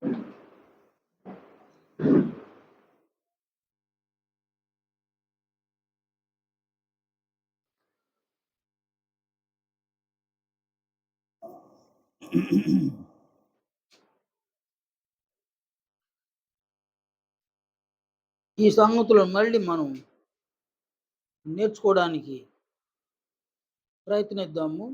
ఈ సంగతులను మళ్ళీ మనం నేర్చుకోవడానికి ప్రయత్నిద్దాము.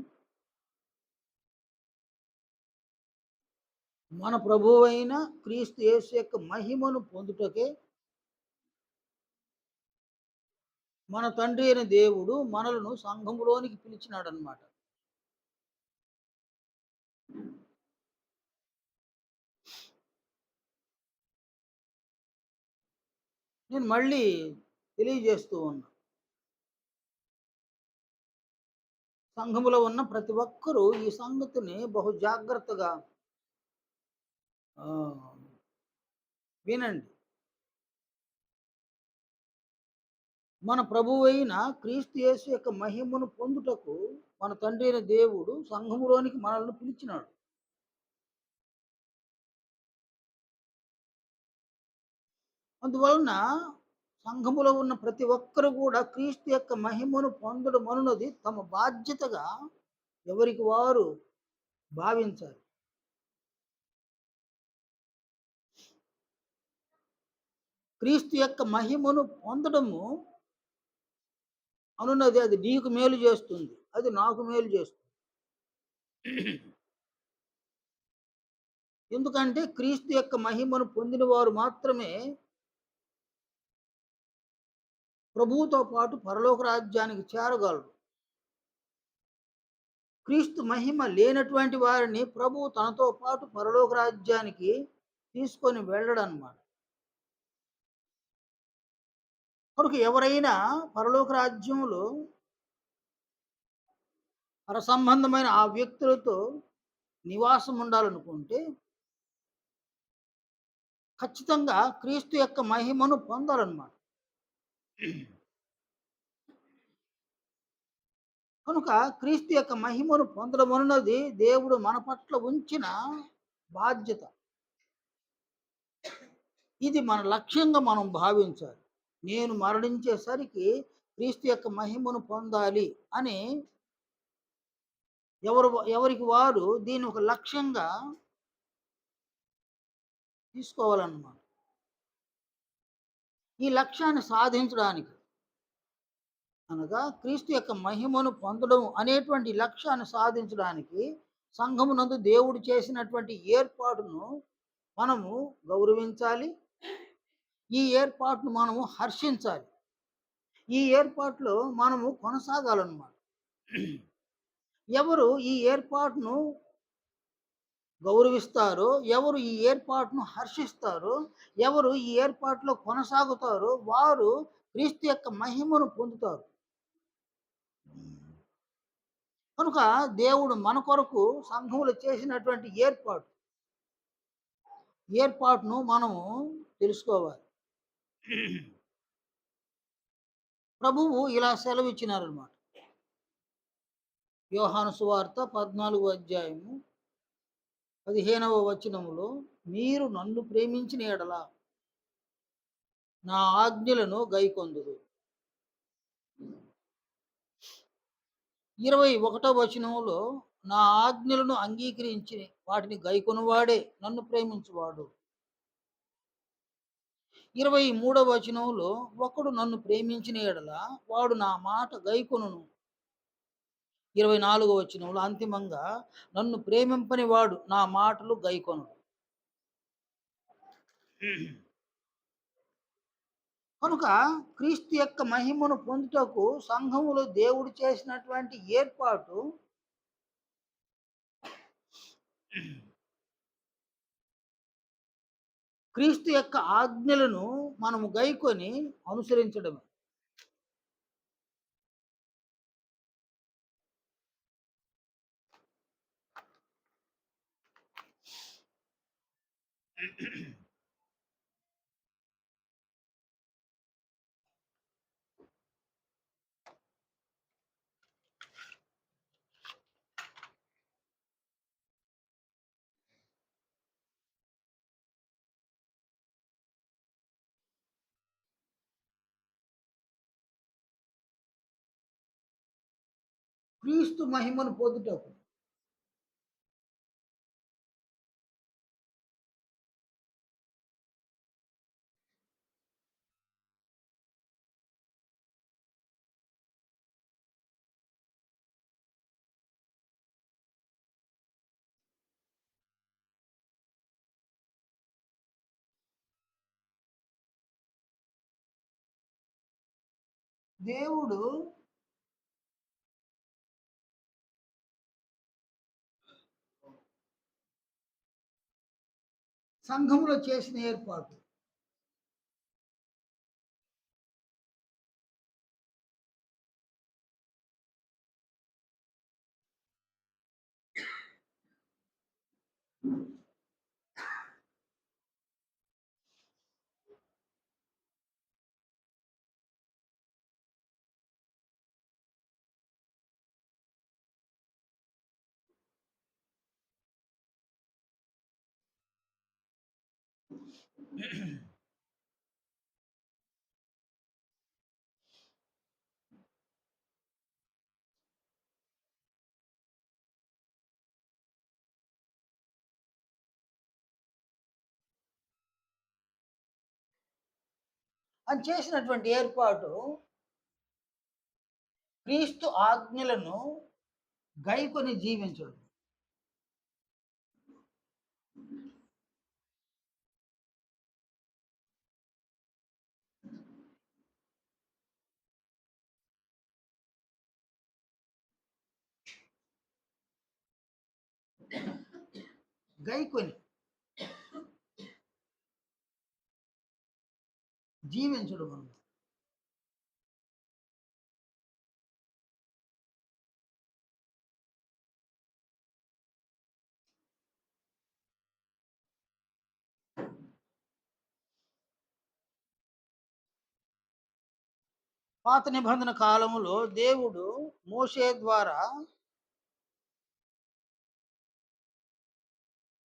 మన ప్రభువైన క్రీస్తు యేసు యొక్క మహిమను పొందుటకే మన తండ్రి అయిన దేవుడు మనలను సంఘములోనికి పిలిచినాడన్నమాట. నేను మళ్ళీ తెలియజేస్తూ ఉన్నా. సంఘములో ఉన్న ప్రతి ఒక్కరూ ఈ సంగతిని బహు జాగ్రత్తగా ఆహ్, వినండి. మన ప్రభువైన క్రీస్తు యేసు యొక్క మహిమను పొందుటకు మన తండ్రి అయిన దేవుడు సంఘములోనికి మనల్ని పిలిచినాడు. అందువలన సంఘములో ఉన్న ప్రతి ఒక్కరు కూడా క్రీస్తు యొక్క మహిమను పొందడం అనున్నది తమ బాధ్యతగా ఎవరికి వారు భావించాలి. క్రీస్తు యొక్క మహిమను పొందడము అనున్నది అది నీకు మేలు చేస్తుంది. అది నాకు మేలు చేస్తుంది. ఎందుకంటే క్రీస్తు యొక్క మహిమను పొందిన వారు మాత్రమే ప్రభువుతో పాటు పరలోక రాజ్యానికి చేరగలరు. క్రీస్తు మహిమ లేనటువంటి వారిని ప్రభువు తనతో పాటు పరలోక రాజ్యానికి తీసుకొని వెళ్ళడన్నమాట. కనుక ఎవరైనా పరలోక రాజ్యంలో పరసంబంధమైన ఆ వ్యక్తులతో నివాసం ఉండాలనుకుంటే ఖచ్చితంగా క్రీస్తు యొక్క మహిమను పొందాలన్నమాట. కనుక క్రీస్తు యొక్క మహిమను పొందడం అన్నది దేవుడు మన పట్ల ఉంచిన బాధ్యత. ఇది మన లక్ష్యంగా మనం భావించాలి. నేను మరణించేసరికి క్రీస్తు యొక్క మహిమను పొందాలి అని ఎవరికి వారు దీన్ని ఒక లక్ష్యంగా తీసుకోవాలన్నమాట. ఈ లక్ష్యాన్ని సాధించడానికి అనగా క్రీస్తు యొక్క మహిమను పొందడం అనేటువంటి లక్ష్యాన్ని సాధించడానికి సంఘమునందు దేవుడు చేసినటువంటి ఏర్పాటును మనము గౌరవించాలి. ఈ ఏర్పాటును మనము హర్షించాలి. ఈ ఏర్పాటులో మనము కొనసాగాలన్నమాట. ఎవరు ఈ ఏర్పాటును గౌరవిస్తారో, ఎవరు ఈ ఏర్పాటును హర్షిస్తారో, ఎవరు ఈ ఏర్పాటులో కొనసాగుతారో వారు క్రీస్తు యొక్క మహిమను పొందుతారు. కనుక దేవుడు మన కొరకు సంఘములో చేసినటువంటి ఏర్పాటును మనము తెలుసుకోవాలి. ప్రభువు ఇలా సెలవిచ్చినారన్నమాట. యోహాను సువార్త 14వ అధ్యాయము 15వ వచనములో, మీరు నన్ను ప్రేమించిన యెడల నా ఆజ్ఞలను గైకొందురు. 21వ వచనంలో, నా ఆజ్ఞలను అంగీకరించి వాటిని గైకొనువాడే నన్ను ప్రేమించువాడు. 23వ వచనంలో, ఒకడు నన్ను ప్రేమించిన యెడల వాడు నా మాట గైకొనును. 24వ వచనంలో అంతిమంగా, నన్ను ప్రేమింపని వాడు నా మాటలు గైకొనడు. కనుక క్రీస్తు యొక్క మహిమను పొందుటకు సంఘములో దేవుడు చేసినటువంటి ఏర్పాటు క్రీస్తు యొక్క ఆజ్ఞలను మనము గైకొని అనుసరించడమే. క్రీస్తు మహిమను పొందుటకు. దేవుడు సంఘములో చేసిన ఏర్పాటు. అని చేసినటువంటి ఏర్పాటు క్రీస్తు ఆజ్ఞలను గైకొని జీవించడం. గైకొని జీవించడం అన్నమాట. పాత నిబంధన కాలములో దేవుడు మోషే ద్వారా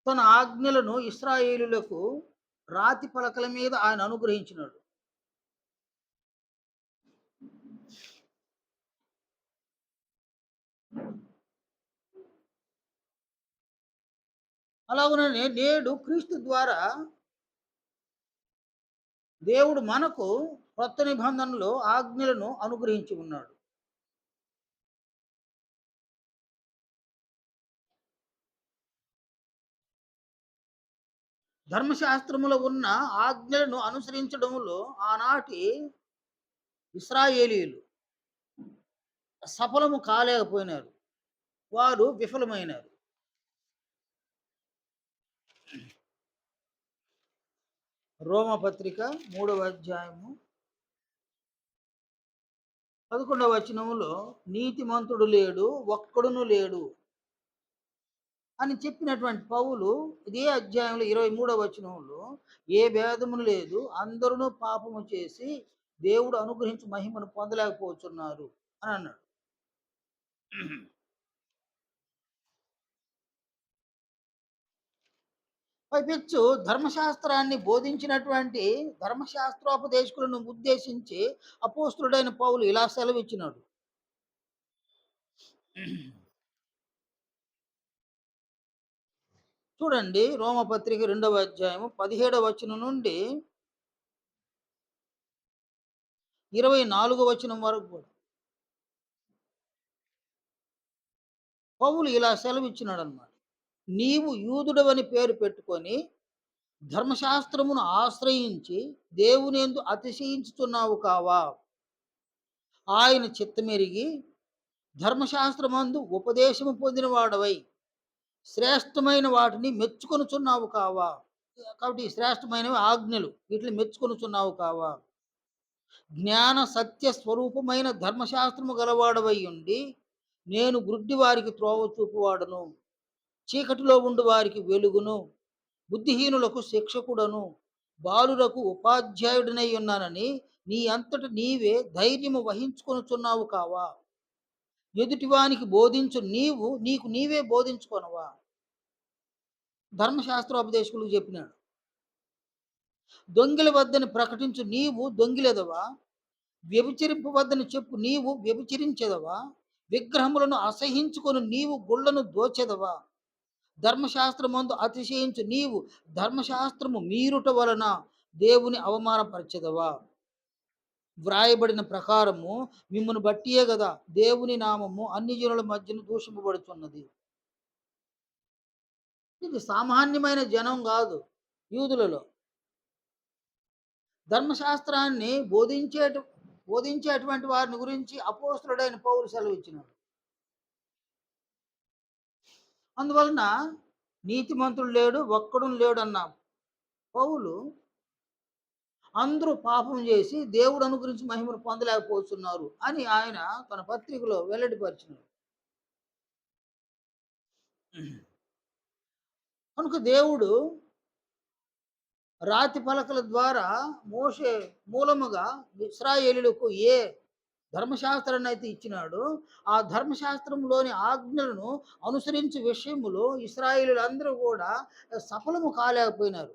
తన ఆజ్ఞలను ఇశ్రాయేలులకు రాతి పలకల మీద ఆయన అనుగ్రహించినాడు. అలాగనే నేడు క్రీస్తు ద్వారా దేవుడు మనకు కొత్త నిబంధనలో ఆజ్ఞలను అనుగ్రహించి ఉన్నాడు. ధర్మశాస్త్రములో ఉన్న ఆజ్ఞలను అనుసరించడంలో ఆనాటి ఇశ్రాయేలీయులు సఫలము కాలేకపోయినారు, వారు విఫలమైనారు. రోమపత్రిక 3వ అధ్యాయము 11వ వచనములో నీతిమంతుడు లేడు, ఒక్కడును లేడు అని చెప్పినటువంటి పౌలు ఇదే అధ్యాయంలో 23వ వచనంలో ఏ భేదమును లేదు, అందరూ పాపము చేసి దేవుడు అనుగ్రహించి మహిమను పొందలేకపోతున్నారు అని అన్నాడు. పైపెచ్చు ధర్మశాస్త్రాన్ని బోధించినటువంటి ధర్మశాస్త్రోపదేశకులను ఉద్దేశించి అపోస్తులుడైన పౌలు ఇలా సెలవిచ్చినాడు. చూడండి, రోమపత్రిక 2వ అధ్యాయము 17వ వచనం నుండి 24వ వచనం వరకు కూడా పౌలు ఇలా సెలవిచ్చినాడు అన్నమాట. నీవు యూదుడవని పేరు పెట్టుకొని ధర్మశాస్త్రమును ఆశ్రయించి దేవునియందు అతిశయించుతున్నావు కావా? ఆయన చిత్తమెరిగి ధర్మశాస్త్రమందు ఉపదేశము పొందిన వాడవై శ్రేష్టమైన వాటిని మెచ్చుకొనుచున్నావు కావా? కాబట్టి శ్రేష్టమైనవి ఆజ్ఞలు, వీటిని మెచ్చుకొనుచున్నావు కావా? జ్ఞాన సత్య స్వరూపమైన ధర్మశాస్త్రము గలవాడవై ఉండి నేను గుడ్డి వారికి త్రోవ చూపువాడను, చీకటిలో ఉండు వారికి వెలుగును, బుద్ధిహీనులకు శిక్షకుడను, బాలురకు ఉపాధ్యాయుడినై ఉన్నానని నీ అంతట నీవే ధైర్యము వహించుకొనుచున్నావు కావా? ఎదుటివానికి బోధించు నీవు నీకు నీవే బోధించుకొనవా? ధర్మశాస్త్రోపదేశకులకు చెప్పినాడు. దొంగిల వద్దని ప్రకటించు నీవు దొంగిలెదవా? వ్యభిచరింపవద్దని చెప్పు నీవు వ్యభిచరించెదవా? విగ్రహములను అసహించుకొని నీవు గుళ్ళను దోచెదవా? ధర్మశాస్త్రమందు అతిశయించు నీవు ధర్మశాస్త్రము మీరుట వలన దేవుని అవమానపరచెదవా? వ్రాయబడిన ప్రకారము మిమ్మను బట్టియే కదా దేవుని నామము అన్ని జనుల మధ్యన దూషింపబడుతున్నది. ఇది సామాన్యమైన జనం కాదు. యూదులలో ధర్మశాస్త్రాన్ని బోధించేటువంటి వారిని గురించి అపోస్తలుడైన పౌలు సెలవిచ్చినాడు. అందువలన నీతిమంతుడు లేడు, ఒక్కడు లేడు అన్న పౌలు అందరూ పాపం చేసి దేవుడు అనుగ్రహించి మహిమను పొందలేకపోతున్నారు అని ఆయన తన పత్రికలో వెల్లడిపరిచినాడు. కనుక దేవుడు రాతి పలకల ద్వారా మోషే మూలముగా ఇశ్రాయేలీయులకు ఏ ధర్మశాస్త్రాన్ని అయితే ఇచ్చినాడో ఆ ధర్మశాస్త్రంలోని ఆజ్ఞలను అనుసరించే విషయములో ఇశ్రాయేలీయులందరూ కూడా సఫలము కాలేకపోయినారు.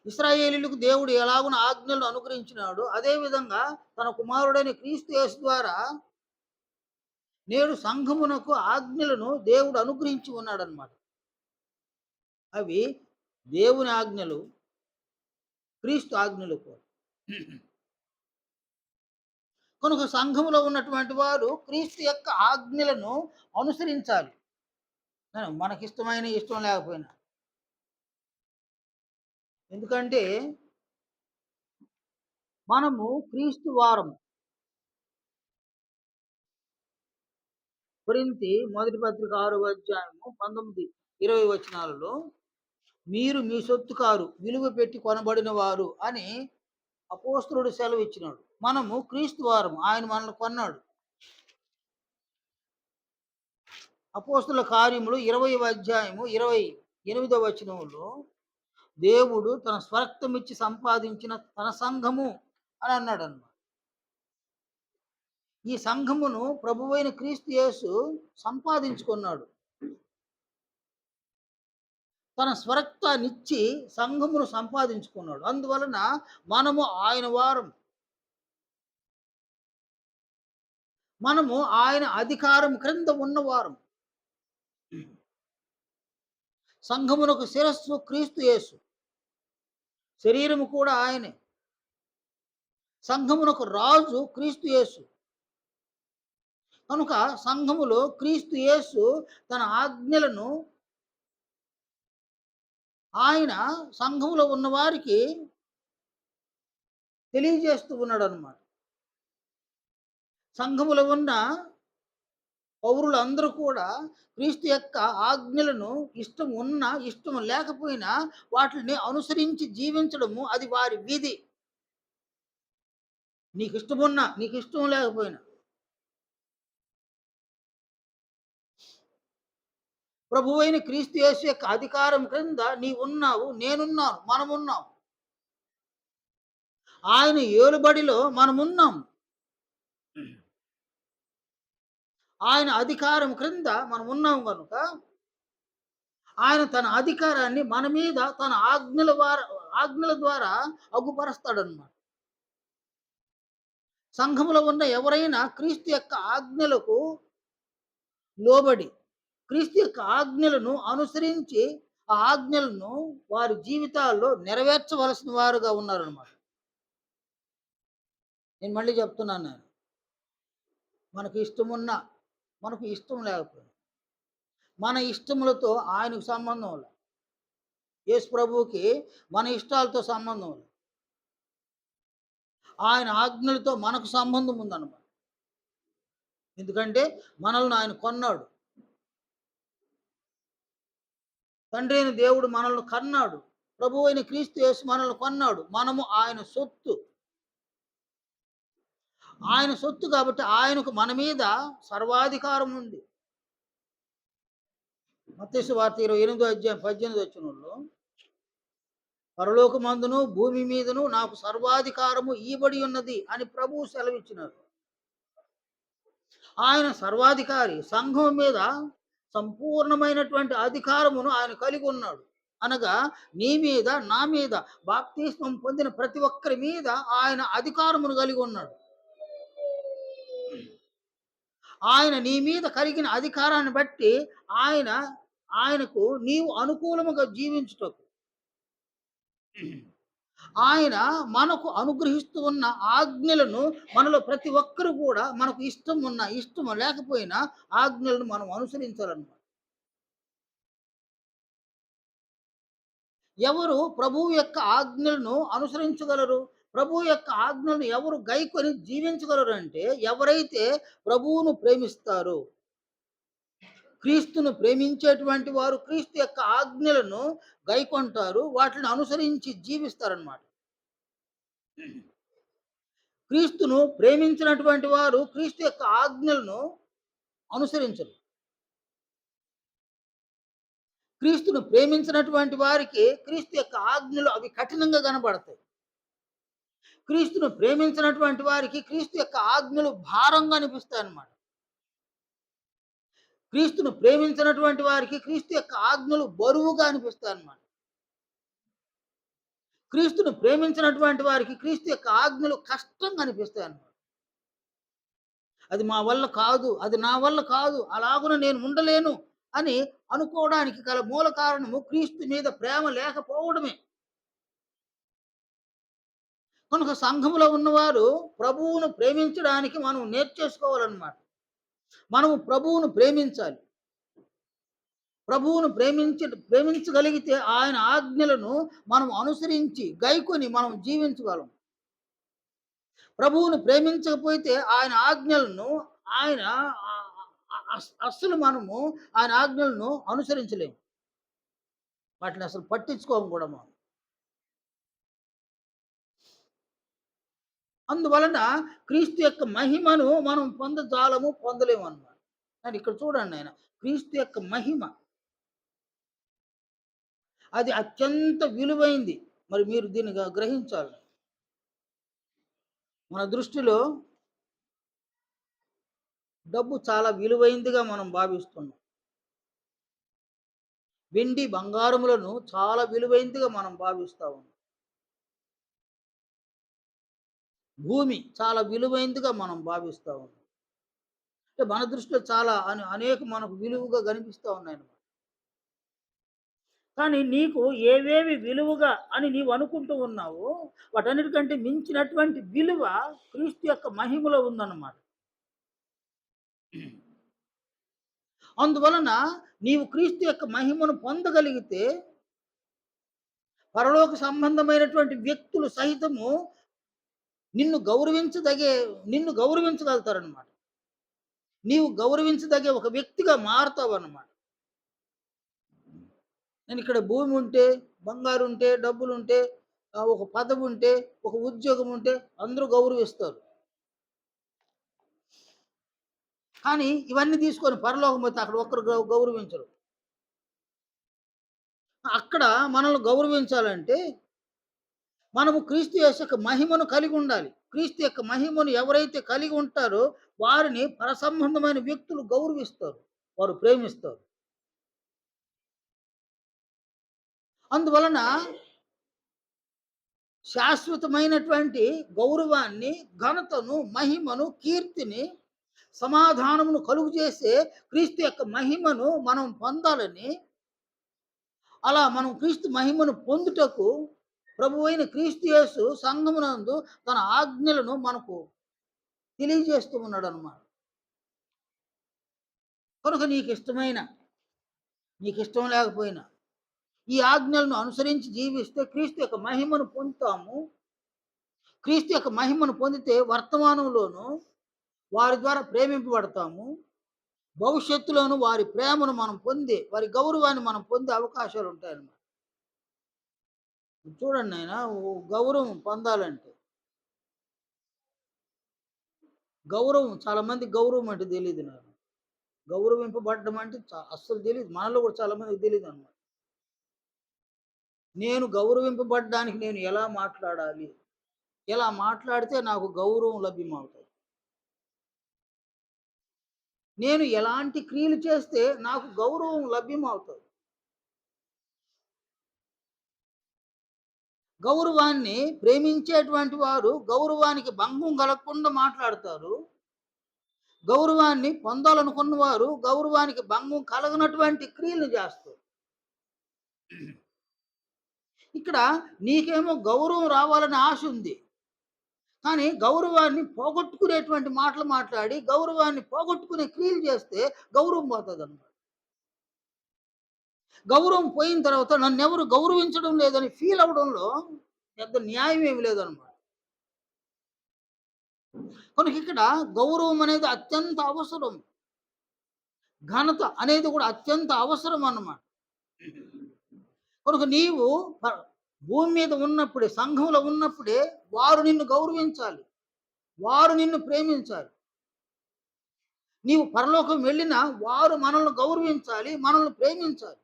ఇశ్రాయేలీయులకు దేవుడు ఎలాగున ఆజ్ఞలను అనుగ్రహించినాడు, అదేవిధంగా తన కుమారుడైన క్రీస్తు యేసు ద్వారా నేడు సంఘమునకు ఆజ్ఞలను దేవుడు అనుగ్రహించి ఉన్నాడనమాట. అవి దేవుని ఆజ్ఞలు, క్రీస్తు ఆజ్ఞలు కూడా. కనుక సంఘములో ఉన్నటువంటి వారు క్రీస్తు యొక్క ఆజ్ఞలను అనుసరించాలి, మనకిష్టమైన ఇష్టం లేకపోయినా. ఎందుకంటే మనము క్రీస్తు వారము. కొరింథీ మొదటి పత్రిక 6వ అధ్యాయము 19, 20 వచనాలలో మీరు మీ సొత్తు కారు, విలువ పెట్టి కొనబడిన వారు అని అపోస్తలుడు సెలవు ఇచ్చినాడు. మనము క్రీస్తు వారము, ఆయన మనల్ని కొన్నాడు. అపోస్తలుల కార్యములు 20వ అధ్యాయము 28వ వచనంలో దేవుడు తన స్వరక్తమిచ్చి సంపాదించిన తన సంఘము అని అన్నాడు అన్నమాట. ఈ సంఘమును ప్రభువైన క్రీస్తు యేసు సంపాదించుకున్నాడు. తన స్వరక్తాన్నిచ్చి సంఘమును సంపాదించుకున్నాడు. అందువలన మనము ఆయన వారం, మనము ఆయన అధికారం క్రింద ఉన్నవారం. సంఘమునకు శిరస్సు క్రీస్తు యేసు, శరీరము కూడా ఆయనే. సంఘమునకు రాజు క్రీస్తు యేసు. కనుక సంఘములో క్రీస్తు యేసు తన ఆజ్ఞలను ఆయన సంఘములో ఉన్న వారికి తెలియజేస్తూ ఉన్నాడు అన్నమాట. సంఘములో ఉన్న పౌరులందరూ కూడా క్రీస్తు యొక్క ఆజ్ఞలను ఇష్టం ఉన్నా ఇష్టం లేకపోయినా వాటిని అనుసరించి జీవించడము అది వారి విధి. నీకు ఇష్టమున్నా నీకు ఇష్టం లేకపోయినా. ప్రభువైన క్రీస్తు యేసు యొక్క అధికారం క్రింద నీవున్నావు, నేనున్నాను, మనమున్నాం. ఆయన ఏలుబడిలో మనమున్నాం. ఆయన అధికారం క్రింద మనం ఉన్నాం కనుక ఆయన తన అధికారాన్ని మన మీద తన ఆజ్ఞల ద్వారా అగుపరుస్తాడన్నమాట. సంఘములో ఉన్న ఎవరైనా క్రీస్తు యొక్క ఆజ్ఞలకు లోబడి క్రీస్తు యొక్క ఆజ్ఞలను అనుసరించి ఆ ఆజ్ఞలను వారి జీవితాల్లో నెరవేర్చవలసిన వారుగా ఉన్నారన్నమాట. నేను మళ్ళీ చెప్తున్నాను, మనకు ఇష్టమున్నా మనకు ఇష్టం లేకపోయినా మన ఇష్టములతో ఆయనకు సంబంధం లేదు. యేసు ప్రభువుకి మన ఇష్టాలతో సంబంధం లేదు. ఆయన ఆజ్ఞలతో మనకు సంబంధం ఉందన్నమాట. ఎందుకంటే మనల్ని ఆయన కొన్నాడు. తండ్రి అయిన దేవుడు మనల్ని కన్నాడు. ప్రభువు అయిన క్రీస్తు యేసు మనల్ని కొన్నాడు. మనము ఆయన సొత్తు. ఆయన సొత్తు కాబట్టి ఆయనకు మన మీద సర్వాధికారం ఉంది. మత్తయి సువార్త 28వ అధ్యాయం 18 వచనంలో పరలోకమందును భూమి మీదను నాకు సర్వాధికారము ఇవ్వబడి ఉన్నది అని ప్రభువు సెలవిచ్చినారు. ఆయన సర్వాధికారి. సంఘం మీద సంపూర్ణమైనటువంటి అధికారమును ఆయన కలిగి ఉన్నాడు. అనగా నీ మీద, నా మీద, బాప్తిస్మం పొందిన ప్రతి ఒక్కరి మీద ఆయన అధికారమును కలిగి ఉన్నాడు. ఆయన నీ మీద కలిగిన అధికారాన్ని బట్టి ఆయన ఆయనకు నీవు అనుకూలముగా జీవించుటకు ఆయన మనకు అనుగ్రహిస్తూ ఉన్న ఆజ్ఞలను మనలో ప్రతి ఒక్కరు కూడా మనకు ఇష్టం ఉన్నా ఇష్టం లేకపోయినా ఆజ్ఞలను మనం అనుసరించాలన్నమాట. ఎవరు ప్రభువు యొక్క ఆజ్ఞలను అనుసరించగలరు? ప్రభువు యొక్క ఆజ్ఞలను ఎవరు గైకొని జీవించగలరు అంటే ఎవరైతే ప్రభువును ప్రేమిస్తారో, క్రీస్తును ప్రేమించేటువంటి వారు క్రీస్తు యొక్క ఆజ్ఞలను గైకొంటారు. వాటిని అనుసరించి జీవిస్తారన్నమాట. క్రీస్తును ప్రేమించినటువంటి వారు క్రీస్తు యొక్క ఆజ్ఞలను అనుసరించరు. క్రీస్తును ప్రేమించినటువంటి వారికి క్రీస్తు యొక్క ఆజ్ఞలు అవి కఠినంగా కనబడతాయి. క్రీస్తును ప్రేమించినటువంటి వారికి క్రీస్తు యొక్క ఆజ్ఞలు భారంగా అనిపిస్తాయన్నమాట. క్రీస్తును ప్రేమించినటువంటి వారికి క్రీస్తు యొక్క ఆజ్ఞలు బరువుగా అనిపిస్తాయన్నమాట. క్రీస్తును ప్రేమించినటువంటి వారికి క్రీస్తు యొక్క ఆజ్ఞలు కష్టంగా అనిపిస్తాయన్నమాట. అది మా వల్ల కాదు, అది నా వల్ల కాదు, అలాగున నేను ఉండలేను అని అనుకోవడానికి గల మూల కారణము క్రీస్తు మీద ప్రేమ లేకపోవడమే. కనుక సంఘములో ఉన్నవారు ప్రభువును ప్రేమించడానికి మనం నేర్చేసుకోవాలన్నమాట. మనము ప్రభువును ప్రేమించాలి. ప్రభువును ప్రేమించగలిగితే ఆయన ఆజ్ఞలను మనం అనుసరించి గైకొని మనం జీవించగలం. ప్రభువును ప్రేమించకపోతే ఆయన ఆజ్ఞలను ఆయన అస్సలు మనము ఆయన ఆజ్ఞలను అనుసరించలేము. వాటిని అసలు పట్టించుకోము కూడా మనం. అందువలన క్రీస్తు యొక్క మహిమను మనం పొందజాలము, పొందలేము అన్నమాట. కానీ ఇక్కడ చూడండి ఆయన క్రీస్తు యొక్క మహిమ అది అత్యంత విలువైంది. మరి మీరు దీన్ని గ్రహించాలి. మన దృష్టిలో డబ్బు చాలా విలువైందిగా మనం భావిస్తున్నాం. వెండి బంగారములను చాలా విలువైందిగా మనం భావిస్తా ఉన్నాం. భూమి చాలా విలువైందిగా మనం భావిస్తా ఉన్నాం. అంటే మన దృష్టిలో చాలా అనేక మనకు విలువగా కనిపిస్తూ ఉన్నాయన్నమాట. కానీ నీకు ఏవేవి విలువగా అని నీవు అనుకుంటూ ఉన్నావో వాటన్నిటికంటే మించినటువంటి విలువ క్రీస్తు యొక్క మహిమలో ఉందన్నమాట. అందువలన నీవు క్రీస్తు యొక్క మహిమను పొందగలిగితే పరలోక సంబంధమైనటువంటి వ్యక్తులు సహితము నిన్ను గౌరవించగలుగుతారనమాట. నీవు గౌరవించదగే ఒక వ్యక్తిగా మారుతావు అన్నమాట. నేను ఇక్కడ భూమి ఉంటే, బంగారు ఉంటే, డబ్బులు ఉంటే, ఒక పదవి ఉంటే, ఒక ఉద్యోగం ఉంటే అందరూ గౌరవిస్తారు. కానీ ఇవన్నీ తీసుకొని పరలోకం పోతే అక్కడ ఒక్కరు గౌరవించరు. అక్కడ మనల్ని గౌరవించాలంటే మనము క్రీస్తు యొక్క మహిమను కలిగి ఉండాలి. క్రీస్తు యొక్క మహిమను ఎవరైతే కలిగి ఉంటారో వారిని పరసంబంధమైన వ్యక్తులు గౌరవిస్తారు, వారు ప్రేమిస్తారు. అందువలన శాశ్వతమైనటువంటి గౌరవాన్ని, ఘనతను, మహిమను, కీర్తిని, సమాధానమును కలుగు చేసే క్రీస్తు యొక్క మహిమను మనం పొందాలని, అలా మనం క్రీస్తు మహిమను పొందుటకు ప్రభువైన క్రీస్తు యేసు సంఘమునందు తన ఆజ్ఞలను మనకు తెలియజేస్తూ ఉన్నాడు అన్నమాట. కనుక నీకు ఇష్టం లేకపోయినా ఈ ఆజ్ఞలను అనుసరించి జీవిస్తే క్రీస్తు యొక్క మహిమను పొందుతాము. క్రీస్తు యొక్క మహిమను పొందితే వర్తమానంలోను వారి ద్వారా ప్రేమింపబడతాము. భవిష్యత్తులోను వారి ప్రేమను మనం పొంది వారి గౌరవాన్ని మనం పొందే అవకాశాలు ఉంటాయన్నమాట. చూడండి ఆయన గౌరవం పొందాలంటే చాలా మంది గౌరవం అంటే తెలియదు నాకు. గౌరవింపబడడం అంటే అస్సలు తెలియదు. మనలో కూడా చాలా మందికి తెలియదు అన్నమాట. నేను గౌరవింపబడడానికి నేను ఎలా మాట్లాడాలి, ఎలా మాట్లాడితే నాకు గౌరవం లభ్యమవుతుంది, నేను ఎలాంటి క్రియలు చేస్తే నాకు గౌరవం లభ్యమవుతుంది, గౌరవాన్ని ప్రేమించేటువంటి వారు గౌరవానికి భంగం కలగకుండా మాట్లాడతారు. గౌరవాన్ని పొందాలనుకున్న వారు గౌరవానికి భంగం కలగనటువంటి క్రియలు చేస్తారు. ఇక్కడ నీకేమో గౌరవం రావాలని ఆశ ఉంది. కానీ గౌరవాన్ని పోగొట్టుకునేటువంటి మాటలు మాట్లాడి, గౌరవాన్ని పోగొట్టుకునే క్రియలు చేస్తే గౌరవం పోతదనమాట. గౌరవం పోయిన తర్వాత నన్నెవరు గౌరవించడం లేదని ఫీల్ అవ్వడంలో పెద్ద న్యాయం ఏమి లేదనమాట. కనుక ఇక్కడ గౌరవం అనేది అత్యంత అవసరం. ఘనత అనేది కూడా అత్యంత అవసరం అన్నమాట. కనుక నీవు భూమి మీద ఉన్నప్పుడే, సంఘంలో ఉన్నప్పుడే వారు నిన్ను గౌరవించాలి. వారు నిన్ను ప్రేమించాలి. నీవు పరలోకం వెళ్ళినా వారు మనల్ని గౌరవించాలి, మనల్ని ప్రేమించాలి.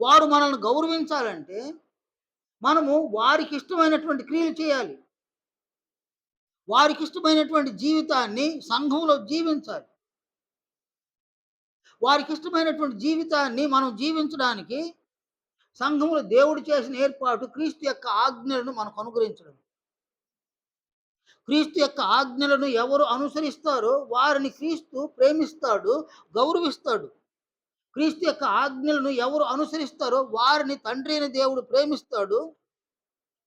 వారు మనల్ని గౌరవించాలంటే మనము వారికి ఇష్టమైనటువంటి క్రియలు చేయాలి. వారికి ఇష్టమైనటువంటి జీవితాన్ని సంఘంలో జీవించాలి. వారికి ఇష్టమైనటువంటి జీవితాన్ని మనం జీవించడానికి సంఘంలో దేవుడు చేసిన ఏర్పాటు క్రీస్తు యొక్క ఆజ్ఞలను మనకు అనుగ్రహించడం. క్రీస్తు యొక్క ఆజ్ఞలను ఎవరు అనుసరిస్తారో వారిని క్రీస్తు ప్రేమిస్తాడు, గౌరవిస్తాడు. క్రీస్తు యొక్క ఆజ్ఞలను ఎవరు అనుసరిస్తారో వారిని తండ్రి అయిన దేవుడు ప్రేమిస్తాడు,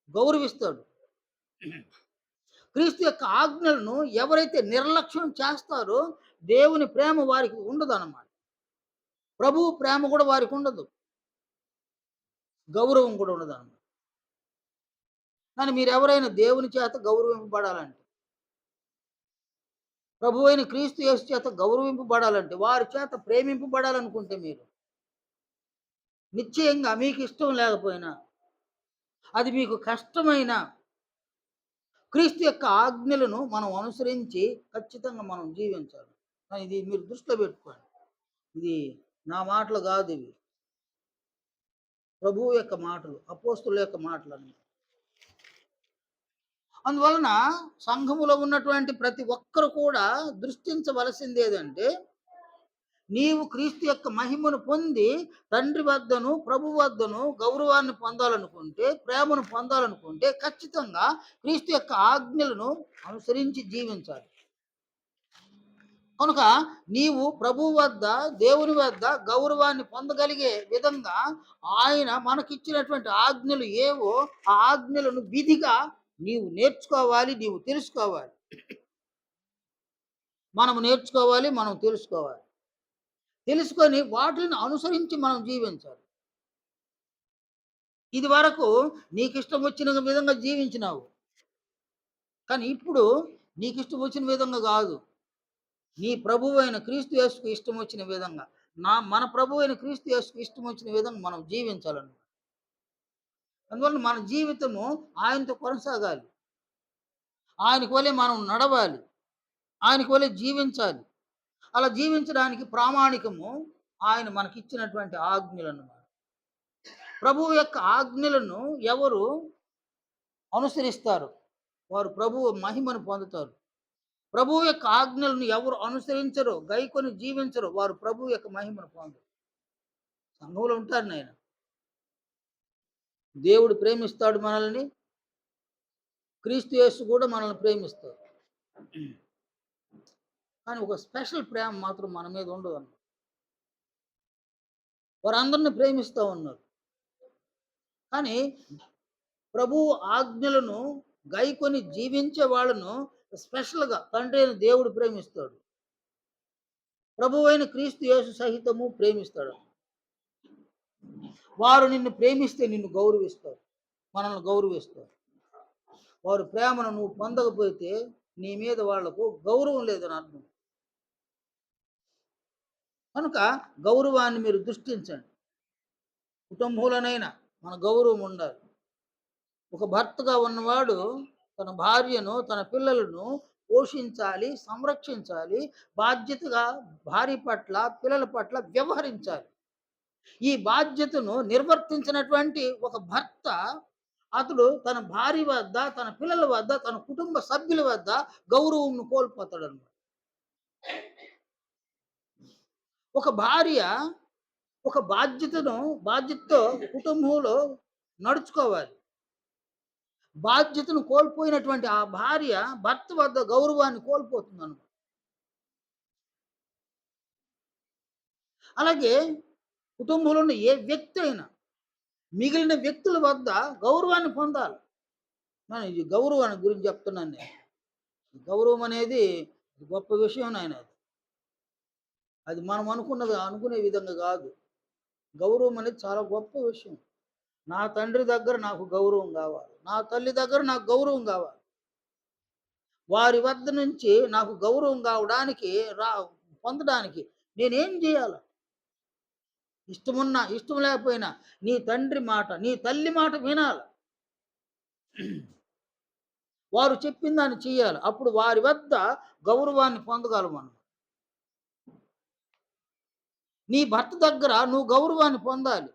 గౌరవిస్తాడు. క్రీస్తు యొక్క ఆజ్ఞలను ఎవరైతే నిర్లక్ష్యం చేస్తారో దేవుని ప్రేమ వారికి ఉండదన్నమాట. ప్రభువు ప్రేమ కూడా వారికి ఉండదు, గౌరవం కూడా ఉండదన్నమాట. కానీ మీరు ఎవరైనా దేవుని చేత గౌరవింపబడాలంటే, ప్రభు అయిన క్రీస్తు యేసు చేత గౌరవింపబడాలంటే, వారి చేత ప్రేమింపబడాలనుకుంటే మీరు నిశ్చయంగా మీకు ఇష్టం లేకపోయినా, అది మీకు కష్టమైన క్రీస్తు యొక్క ఆజ్ఞలను మనం అనుసరించి ఖచ్చితంగా మనం జీవించాలి. ఇది మీరు దృష్టిలో పెట్టుకోండి. ఇది నా మాటలు కాదు, ఇవి ప్రభువు యొక్క మాటలు, అపోస్తుల యొక్క మాటలు అన్నమాట. అందువలన సంఘములో ఉన్నటువంటి ప్రతి ఒక్కరు కూడా దృష్టించవలసింది ఏదంటే, నీవు క్రీస్తు యొక్క మహిమను పొంది తండ్రి వద్దను ప్రభు వద్దను గౌరవాన్ని పొందాలనుకుంటే, ప్రేమను పొందాలనుకుంటే ఖచ్చితంగా క్రీస్తు యొక్క ఆజ్ఞలను అనుసరించి జీవించాలి. కనుక నీవు ప్రభు వద్ద, దేవుని వద్ద గౌరవాన్ని పొందగలిగే విధంగా ఆయన మనకిచ్చినటువంటి ఆజ్ఞలు ఏవో ఆ ఆజ్ఞలను విధిగా నీవు నేర్చుకోవాలి, నీవు తెలుసుకోవాలి. మనం నేర్చుకోవాలి, మనం తెలుసుకోవాలి. తెలుసుకొని వాటిని అనుసరించి మనం జీవించాలి. ఇది వరకు నీకు ఇష్టం వచ్చిన విధంగా జీవించినావు. కానీ ఇప్పుడు నీకు ఇష్టం వచ్చిన విధంగా కాదు. నీ ప్రభువు అయిన క్రీస్తు యేసుకు ఇష్టం వచ్చిన విధంగా, మన ప్రభువు అయిన క్రీస్తు యేసుకు ఇష్టం వచ్చిన విధంగా మనం జీవించాలన్నమాట. అందువల్ల మన జీవితము ఆయనతో కొనసాగాలి. ఆయనకు వలె మనం నడవాలి. ఆయనకు వలె జీవించాలి. అలా జీవించడానికి ప్రామాణికము ఆయన మనకిచ్చినటువంటి ఆజ్ఞలన్నమాట. ప్రభువు యొక్క ఆజ్ఞలను ఎవరు అనుసరిస్తారు వారు ప్రభువు మహిమను పొందుతారు. ప్రభువు యొక్క ఆజ్ఞలను ఎవరు అనుసరించరో, గైకొని జీవించరో వారు ప్రభువు యొక్క మహిమను పొందరు. సంఘంలో ఉంటారు నాయన. దేవుడు ప్రేమిస్తాడు మనల్ని, క్రీస్తు యేసు కూడా మనల్ని ప్రేమిస్తాడు. కానీ ఒక స్పెషల్ ప్రేమ మాత్రం మన మీద ఉండదు అన్న. వారందరిని ప్రేమిస్తూ ఉన్నారు. కానీ ప్రభువు ఆజ్ఞలను గైకొని జీవించే వాళ్ళను స్పెషల్గా తండ్రి అయిన దేవుడు ప్రేమిస్తాడు. ప్రభువు అయిన క్రీస్తు యేసు సహితము ప్రేమిస్తాడు. వారు నిన్ను ప్రేమిస్తే నిన్ను గౌరవిస్తారు, మనల్ని గౌరవిస్తారు. వారు ప్రేమను నువ్వు పొందకపోతే నీ మీద వాళ్లకు గౌరవం లేదని అర్థం. కనుక గౌరవాన్ని మీరు దృష్టించండి. కుటుంబంలోనైనా మన గౌరవం ఉండాలి. ఒక భర్తగా ఉన్నవాడు తన భార్యను, తన పిల్లలను పోషించాలి, సంరక్షించాలి, బాధ్యతగా భార్య పట్ల, పిల్లల పట్ల వ్యవహరించాలి. ఈ బాధ్యతను నిర్వర్తించినటువంటి ఒక భర్త, అతడు తన భార్య వద్ద, తన పిల్లల వద్ద, తన కుటుంబ సభ్యుల వద్ద గౌరవం కోల్పోతాడు అన్నమాట. ఒక భార్య ఒక బాధ్యతతో కుటుంబంలో నడుచుకోవాలి. బాధ్యతను కోల్పోయినటువంటి ఆ భార్య భర్త వద్ద గౌరవాన్ని కోల్పోతుందనమాట. అలాగే కుటుంబంలో ఉన్న ఏ వ్యక్తి అయినా మిగిలిన వ్యక్తుల వద్ద గౌరవాన్ని పొందాలి. ఈ గౌరవాన్ని గురించి చెప్తున్నాను నేను. గౌరవం అనేది గొప్ప విషయం నాయన అది. అది మనం అనుకునే విధంగా కాదు. గౌరవం అనేది చాలా గొప్ప విషయం. నా తండ్రి దగ్గర నాకు గౌరవం గావాలి. నా తల్లి దగ్గర నాకు గౌరవం గావాలి. వారి వద్ద నుంచి నాకు గౌరవం గావడానికి రా పొందడానికి నేనేం జేయాల? ఇష్టమున్నా, ఇష్టం లేకపోయినా నీ తండ్రి మాట, నీ తల్లి మాట వినాల. వారు చెప్పిన దాన్ని చెయ్యాలి. అప్పుడు వారి వద్ద గౌరవాన్ని పొందగలం మనం. నీ భర్త దగ్గర నువ్వు గౌరవాన్ని పొందాలి.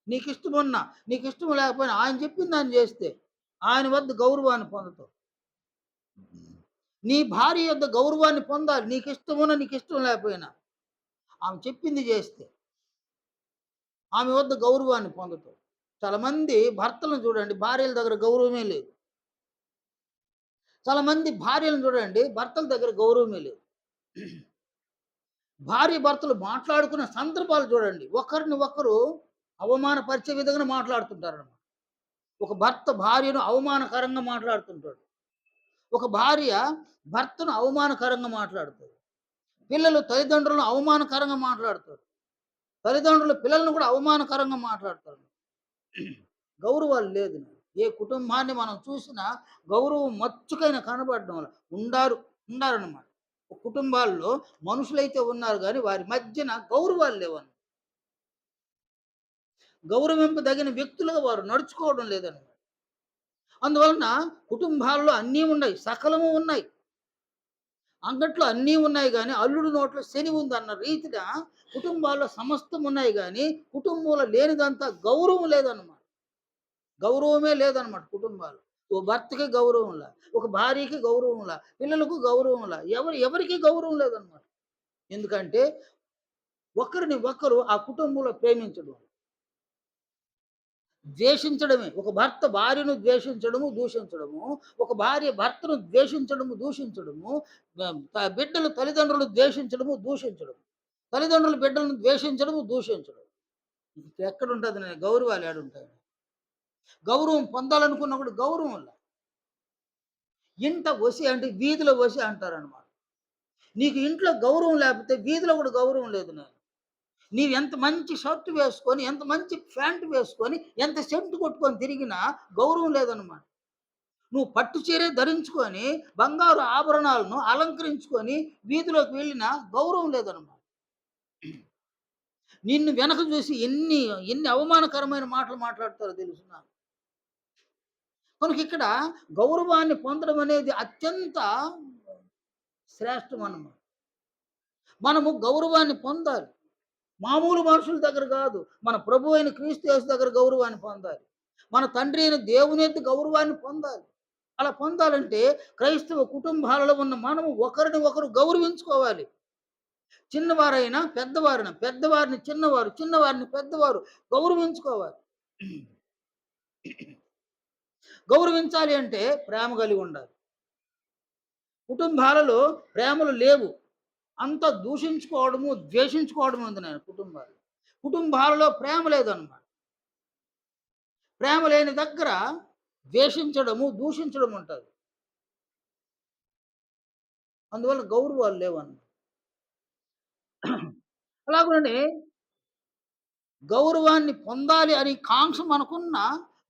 నీకిష్టమున్నా, నీకిష్టం లేకపోయినా ఆయన చెప్పిన దాన్ని జేస్తే ఆయన వద్ద గౌరవాన్ని పొందుతావు. నీ భార్య యొద్ద గౌరవాన్ని పొందాలి. నీకిష్టమున్నా, నీకిష్టం లేకపోయినా. ఆమె చెప్పింది జేస్తే. ఆమె వద్ద గౌరవాన్ని పొందుతావు. చాలామంది భర్తలను చూడండి, భార్యల దగ్గర గౌరవమే లేదు. చాలామంది భార్యలను చూడండి, భర్తల దగ్గర గౌరవమే లేదు. భార్య భర్తలు మాట్లాడుకున్న సందర్భాలు చూడండి. ఒకరిని ఒకరు అవమానపరిచే విధంగా మాట్లాడుతుంటారన్నమాట. ఒక భర్త భార్యను అవమానకరంగా మాట్లాడుతుంటాడు. ఒక భార్య భర్తను అవమానకరంగా మాట్లాడుతాడు. పిల్లలు తల్లిదండ్రులను అవమానకరంగా మాట్లాడతారు. తల్లిదండ్రులు పిల్లలను కూడా అవమానకరంగా మాట్లాడతారు. గౌరవాలు లేదు. ఏ కుటుంబాన్ని మనం చూసినా గౌరవం మచ్చుకైన కనబడడం వల్ల ఉండారన్నమాట. కుటుంబాల్లో మనుషులైతే ఉన్నారు గానీ వారి మధ్యన గౌరవాలు లేవన్నమాట. గౌరవింపదగిన వ్యక్తులుగా వారు నడుచుకోవడం లేదన్నమాట. అందువలన కుటుంబాల్లో అన్నీ ఉన్నాయి. సకలము ఉన్నాయి. అంగట్లో అన్నీ ఉన్నాయి గానీ, అల్లుడి నోట్లో శని ఉందన్న రీతిగా కుటుంబాల్లో సమస్తం ఉన్నాయి గానీ, కుటుంబంలో లేనిదంతా గౌరవం లేదన్నమాట. గౌరవమే లేదన్నమాట కుటుంబాలు. ఓ భర్తకి గౌరవంలా, ఒక భార్యకి గౌరవంలా, పిల్లలకు గౌరవంలా, ఎవరికీ గౌరవం లేదన్నమాట. ఎందుకంటే ఒకరిని ఒకరు ఆ కుటుంబంలో ప్రేమించడం, ద్వేషించడమే. ఒక భర్త భార్యను ద్వేషించడము, దూషించడము. ఒక భార్య భర్తను ద్వేషించడము, దూషించడము. బిడ్డలు తల్లిదండ్రులు ద్వేషించడము, దూషించడం. తల్లిదండ్రులు బిడ్డలను ద్వేషించడము, దూషించడం. ఎక్కడుంటది గౌరవాలు ఏడుంటాయి? గౌరవం పొందాలనుకున్నప్పుడు గౌరవంలా. ఇంట ఒసి అంటే వీధిలో ఒసి అంటారనమాట. నీకు ఇంట్లో గౌరవం లేకపోతే వీధిలో కూడా గౌరవం లేదు నేను. నీవెంత మంచి షర్ట్ వేసుకొని, ఎంత మంచి ప్యాంట్ వేసుకొని, ఎంత సెంట్ కొట్టుకొని తిరిగినా గౌరవం లేదనమాట. నువ్వు పట్టు చీరే ధరించుకొని, బంగారు ఆభరణాలను అలంకరించుకొని వీధిలోకి వెళ్ళినా గౌరవం లేదనమాట. నిన్ను వెనక చూసి ఎన్ని అవమానకరమైన మాటలు మాట్లాడతారో తెలుసునా? కనుక ఇక్కడ గౌరవాన్ని పొందడం అనేది అత్యంత శ్రేష్టమనమాట. మనము గౌరవాన్ని పొందాలి. మామూలు మనుషుల దగ్గర కాదు. మన ప్రభు అయిన క్రీస్తు యేసు దగ్గర గౌరవాన్ని పొందాలి. మన తండ్రి అయిన దేవుని యొద్ద గౌరవాన్ని పొందాలి. అలా పొందాలంటే క్రైస్తవ కుటుంబాలలో ఉన్న మనము ఒకరిని ఒకరు గౌరవించుకోవాలి. చిన్నవారైనా, పెద్దవారైనా, పెద్దవారిని చిన్నవారు, చిన్నవారిని పెద్దవారు గౌరవించుకోవాలి. గౌరవించాలి అంటే ప్రేమ కలిగి ఉండాలి. కుటుంబాలలో ప్రేమలు లేవు. అంతా దూషించుకోవడము, ద్వేషించుకోవడం ఉంది నేను కుటుంబాలు. కుటుంబాలలో ప్రేమ లేదన్నమాట. ప్రేమ లేని దగ్గర ద్వేషించడము, దూషించడం ఉంటది. అందువల్ల గౌరవాలు లేవన్నమాట. అలాగనే గౌరవాన్ని పొందాలి అని కాంక్ష మనకున్న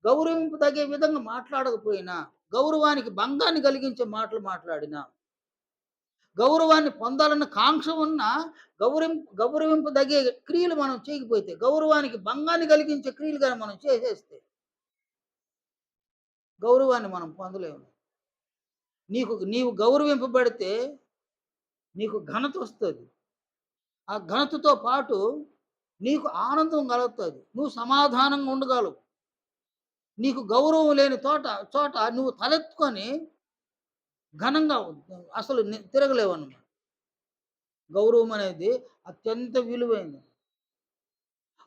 గౌరవింపదగే విధంగా మాట్లాడకపోయినా, గౌరవానికి భంగాన్ని కలిగించే మాటలు మాట్లాడినా, గౌరవాన్ని పొందాలన్న కాంక్ష ఉన్నా గౌరవింపదగే క్రియలు మనం చేయకపోతే, గౌరవానికి భంగాన్ని కలిగించే క్రియలు గాని మనం చేసేస్తే, గౌరవాన్ని మనం పొందలేము. నీవు గౌరవింపబడితే నీకు ఘనత వస్తది. ఆ ఘనతతో పాటు నీకు ఆనందం కలుగుతది. నువ్వు సమాధానంగా ఉండగలవు. నీకు గౌరవం లేని చోట నువ్వు తలెత్తుకొని ఘనంగా అసలు తిరగలేవన్నమాట. గౌరవం అనేది అత్యంత విలువైనది.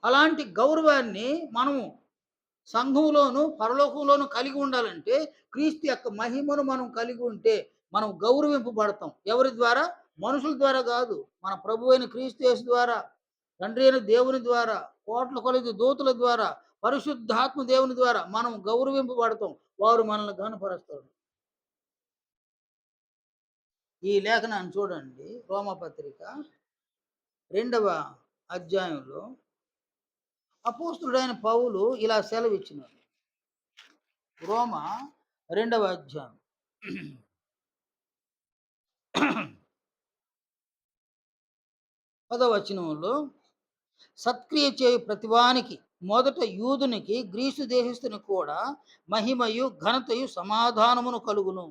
అలాంటి గౌరవాన్ని మనము సంఘంలోను, పరలోకంలోను కలిగి ఉండాలంటే క్రీస్తు యొక్క మహిమను మనం కలిగి ఉంటే మనం గౌరవింపబడతాం. ఎవరి ద్వారా? మనుషుల ద్వారా కాదు. మన ప్రభువైన క్రీస్తు యేసు ద్వారా, తండ్రి అయిన దేవుని ద్వారా, కోట్ల కొలది దూతల ద్వారా, పరిశుద్ధాత్మ దేవుని ద్వారా మనం గౌరవింపబడతాం. వారు మనల్ని ఘనపరుస్తారు. ఈ లేఖనాన్ని చూడండి. రోమపత్రిక 2వ అధ్యాయంలో అపోస్తలుడైన పౌలు ఇలా సెలవిచ్చినాడు. రోమ 2వ అధ్యాయం 10వ వచనంలో, సత్క్రియ చేయు ప్రతివానికి మొదట యూదునికి గ్రీసు దేశస్థుని కూడా మహిమయు ఘనతయు సమాధానమును కలుగును.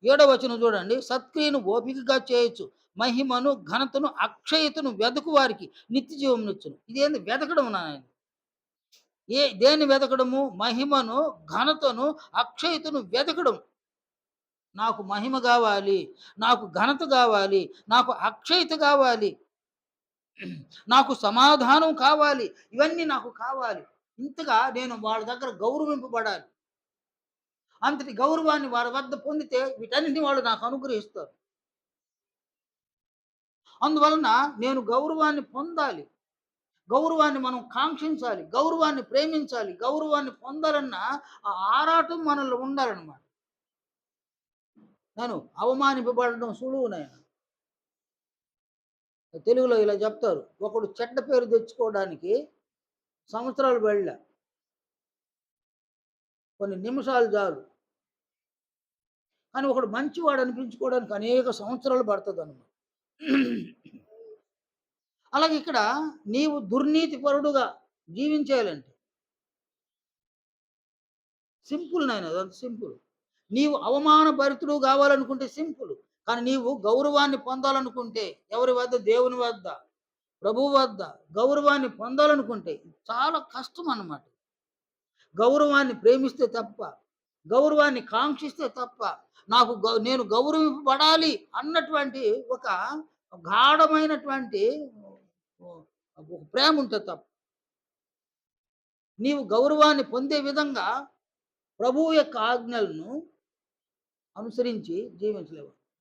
7వ వచనం చూడండి. సత్క్రియను ఓపికగా చేయొచ్చు, మహిమను ఘనతను అక్షయతను వెదకు వారికి నిత్య జీవమునిచ్చును. ఇదేంది వెతకడం నాయన? దేన్ని వెతకడము? మహిమను, ఘనతను, అక్షయతను వెతకడం. నాకు మహిమ కావాలి, నాకు ఘనత కావాలి, నాకు అక్షయత కావాలి, నాకు సమాధానం కావాలి, ఇవన్నీ నాకు కావాలి. ఇంతగా నేను వాళ్ళ దగ్గర గౌరవింపబడాలి. అంతటి గౌరవాన్ని వారి వద్ద పొందితే వీటన్నిటిని వాళ్ళు నాకు అనుగ్రహిస్తారు. అందువలన నేను గౌరవాన్ని పొందాలి. గౌరవాన్ని మనం కాంక్షించాలి, గౌరవాన్ని ప్రేమించాలి, గౌరవాన్ని పొందాలన్న ఆ ఆరాటం మనలో ఉండాలన్నమాట. నేను అవమానింపబడడం సులువు నాయన. తెలుగులో ఇలా చెప్తారు, ఒకడు చెడ్డ పేరు తెచ్చుకోవడానికి సంవత్సరాలు వెళ్ళా, కొన్ని నిమిషాలు చాలు. కానీ ఒకడు మంచివాడు అనిపించుకోవడానికి అనేక సంవత్సరాలు పడుతుంది అన్నమాట. అలాగే ఇక్కడ నీవు దుర్నీతి పరుడుగా జీవించేయాలంటే సింపుల్ నాయన, అదంత సింపుల్. నీవు అవమాన భరితుడు కావాలనుకుంటే సింపుల్. కానీ నీవు గౌరవాన్ని పొందాలనుకుంటే ఎవరి వద్ద? దేవుని వద్ద, ప్రభువు వద్ద గౌరవాన్ని పొందాలనుకుంటే చాలా కష్టం అన్నమాట. గౌరవాన్ని ప్రేమిస్తే తప్ప, గౌరవాన్ని కాంక్షిస్తే తప్ప, నేను గౌరవింపబడాలి అన్నటువంటి ఒక గాఢమైనటువంటి ఒక ప్రేమ ఉంటుంది తప్ప, నీవు గౌరవాన్ని పొందే విధంగా ప్రభువు యొక్క ఆజ్ఞలను అనుసరించి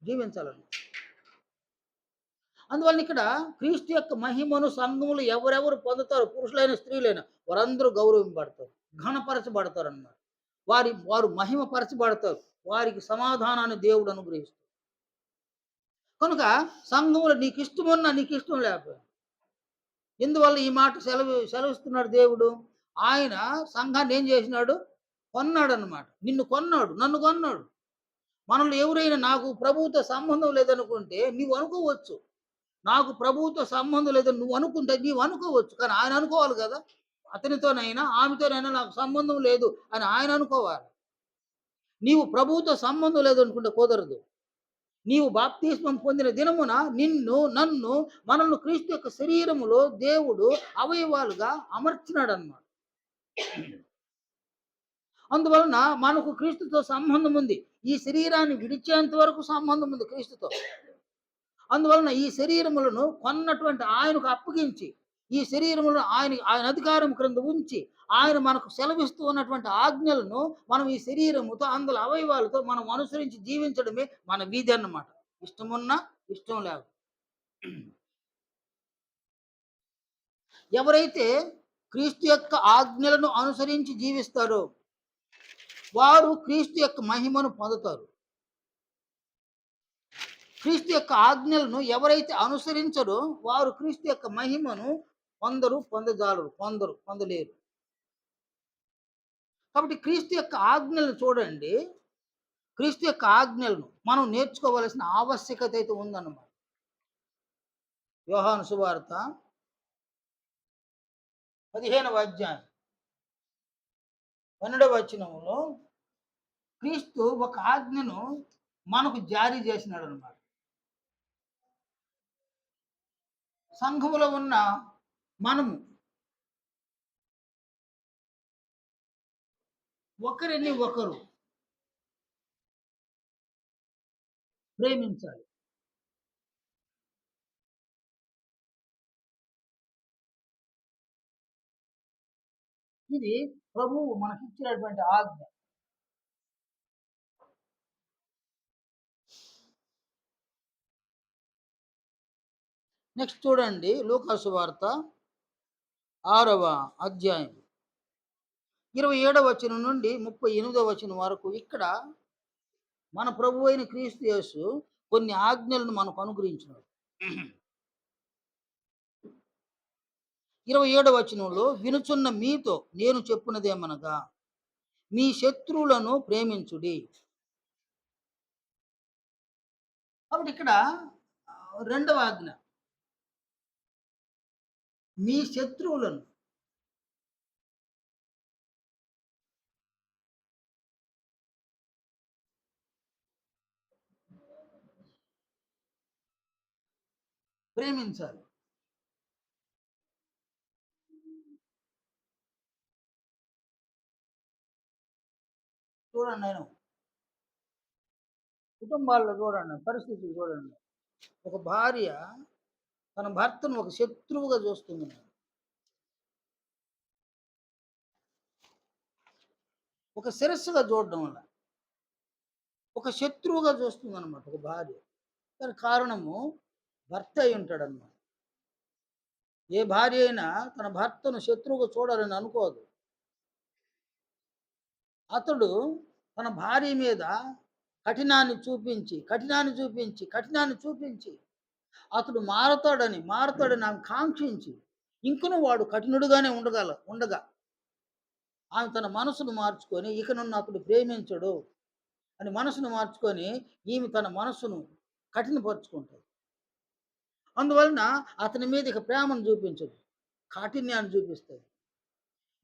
జీవించాలని. అందువల్ల ఇక్కడ క్రీస్తు యొక్క మహిమను సంఘములు ఎవరెవరు పొందుతారు, పురుషులైన స్త్రీలైన వారందరూ గౌరవింపబడతారు, ఘనపరచబడతారు అన్నమాట. వారు మహిమపరచబడతారు, వారికి సమాధానాన్ని దేవుడు అనుగ్రహిస్తారు. కనుక సంఘములు నీకు ఇష్టమున్నా నీకు ఇష్టం లేకపోయినా, ఎందువల్ల ఈ మాట సెలవిస్తున్నాడు దేవుడు? ఆయన సంఘాన్ని ఏం చేసినాడు? కొన్నాడు అన్నమాట. నిన్ను కొన్నాడు, నన్ను కొన్నాడు. మనల్ని ఎవరైనా నాకు ప్రభువుతో సంబంధం లేదనుకుంటే నీవు అనుకోవచ్చు. నాకు ప్రభువుతో సంబంధం లేదని నువ్వు అనుకుంటే నీవు అనుకోవచ్చు. కానీ ఆయన అనుకోవాలి కదా. అతనితోనైనా ఆమెతోనైనా నాకు సంబంధం లేదు అని ఆయన అనుకోవాలి. నీవు ప్రభువుతో సంబంధం లేదనుకుంటే కుదరదు. నీవు బాప్తిస్మం పొందిన దినమున నన్ను మనల్ని క్రీస్తు యొక్క శరీరములో దేవుడు అవయవాలుగా అమర్చినాడన్నమాట. అందువలన మనకు క్రీస్తుతో సంబంధం ఉంది. ఈ శరీరాన్ని విడిచేంత వరకు సంబంధం ఉంది క్రీస్తుతో. అందువలన ఈ శరీరములను కొన్నటువంటి ఆయనకు అప్పగించి, ఈ శరీరములను ఆయన అధికారం క్రింద ఉంచి, ఆయన మనకు సెలవిస్తూ ఉన్నటువంటి ఆజ్ఞలను మనం ఈ శరీరముతో, అందులో అవయవాలతో మనం అనుసరించి జీవించడమే మన విధి అన్నమాట. ఇష్టమున్నా ఇష్టం లేక. ఎవరైతే క్రీస్తు యొక్క ఆజ్ఞలను అనుసరించి జీవిస్తారో వారు క్రీస్తు యొక్క మహిమను పొందుతారు. క్రీస్తు యొక్క ఆజ్ఞలను ఎవరైతే అనుసరించరో వారు క్రీస్తు యొక్క మహిమను పొందలేరు. కాబట్టి క్రీస్తు యొక్క ఆజ్ఞలను చూడండి. క్రీస్తు యొక్క ఆజ్ఞలను మనం నేర్చుకోవలసిన ఆవశ్యకత అయితే ఉందన్నమాట. యోహాను సువార్త 15వ అధ్యాయం 12వ వచనంలో క్రీస్తు ఒక ఆజ్ఞను మనకు జారీ చేసినాడు అన్నమాట. సంఘములో ఉన్న మనము ఒకరిని ఒకరు ప్రేమించాలి. ఇది ప్రభువు మనకిచ్చినటువంటి ఆజ్ఞ. నెక్స్ట్ చూడండి లూకాసు వార్త 6వ అధ్యాయం 27వ వచనం నుండి 38వ వచనం వరకు ఇక్కడ మన ప్రభువైన క్రీస్తు యేసు కొన్ని ఆజ్ఞలను మనకు అనుగ్రహించినాడు. 27వ వచనంలో వినుచున్న మీతో నేను చెప్పున్నదేమనగా మీ శత్రువులను ప్రేమించుడి. కాబట్టి ఇక్కడ రెండవ ఆజ్ఞ మీ శత్రువులను ప్రేమించాలి. చూడండి నేను కుటుంబాల్లో చూడండి పరిస్థితులు చూడండి. ఒక భార్య తన భర్తను ఒక శత్రువుగా చూస్తుంది. ఒక శిరస్సుగా చూడడం వల్ల ఒక శత్రువుగా చూస్తుంది అనమాట ఒక భార్య. దానికి కారణము భర్త అయి ఉంటాడన్నమాట. ఏ భార్య అయినా తన భర్తను శత్రువుగా చూడాలని అనుకోదు. అతడు తన భార్య మీద కఠినాన్ని చూపించి కఠినాన్ని చూపించి కఠినాన్ని చూపించి అతడు మారతాడని ఆమె కాంక్షించి ఇంకను వాడు కఠినుడుగానే ఉండగా ఆమె తన మనసును మార్చుకొని ఇక నన్ను అతడు ప్రేమించడు అని మనసును మార్చుకొని ఈమె తన మనసును కఠినపరుచుకుంటుంది. అందువలన అతని మీద ఇక ప్రేమను చూపించదు, కాఠిన్యాన్ని చూపిస్తుంది.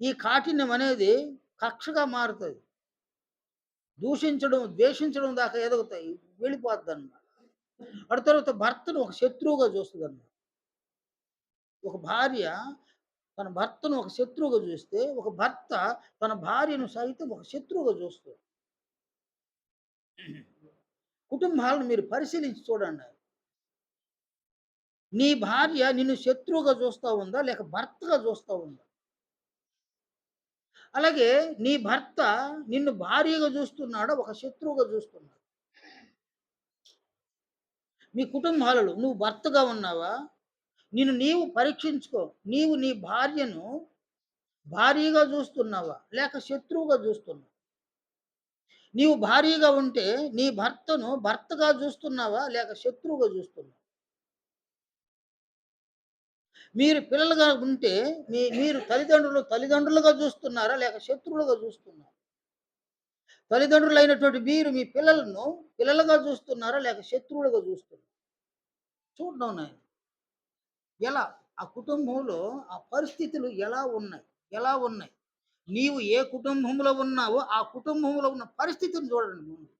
ఈ కాఠిన్యం అనేది కక్షగా మారుతుంది. దూషించడం ద్వేషించడం దాకా ఎదుగుతాయి, వెళ్ళిపోద్ది అన్నమాట. అటు తర్వాత భర్తను ఒక శత్రువుగా చూస్తుంది అన్నమాట. ఒక భార్య తన భర్తను ఒక శత్రువుగా చూస్తే ఒక భర్త తన భార్యను సైతం ఒక శత్రువుగా చూస్తాడు. కుటుంబాలను మీరు పరిశీలించి చూడండి. నీ భార్య నిన్ను శత్రువుగా చూస్తూ ఉందా లేక భర్తగా చూస్తూ ఉందా? అలాగే నీ భర్త నిన్ను భార్యగా చూస్తున్నాడా ఒక శత్రువుగా చూస్తున్నాడు? మీ కుటుంబాలలో నువ్వు భర్తగా ఉన్నావా? నీవు పరీక్షించుకో. నీవు నీ భార్యను భార్యగా చూస్తున్నావా లేక శత్రువుగా చూస్తున్నావా? నీవు భార్యగా ఉంటే నీ భర్తను భర్తగా చూస్తున్నావా లేక శత్రువుగా చూస్తున్నావా? మీరు పిల్లలుగా ఉంటే మీరు తల్లిదండ్రులుగా చూస్తున్నారా లేక శత్రువులుగా చూస్తున్నారా? తల్లిదండ్రులైనటువంటి మీరు మీ పిల్లలను పిల్లలుగా చూస్తున్నారా లేక శత్రువులుగా చూస్తున్నారా? చూడడం నాయన. ఎలా ఆ కుటుంబంలో ఆ పరిస్థితులు ఎలా ఉన్నాయి? నీవు ఏ కుటుంబంలో ఉన్నావో ఆ కుటుంబంలో ఉన్న పరిస్థితిని చూడండి ముందు.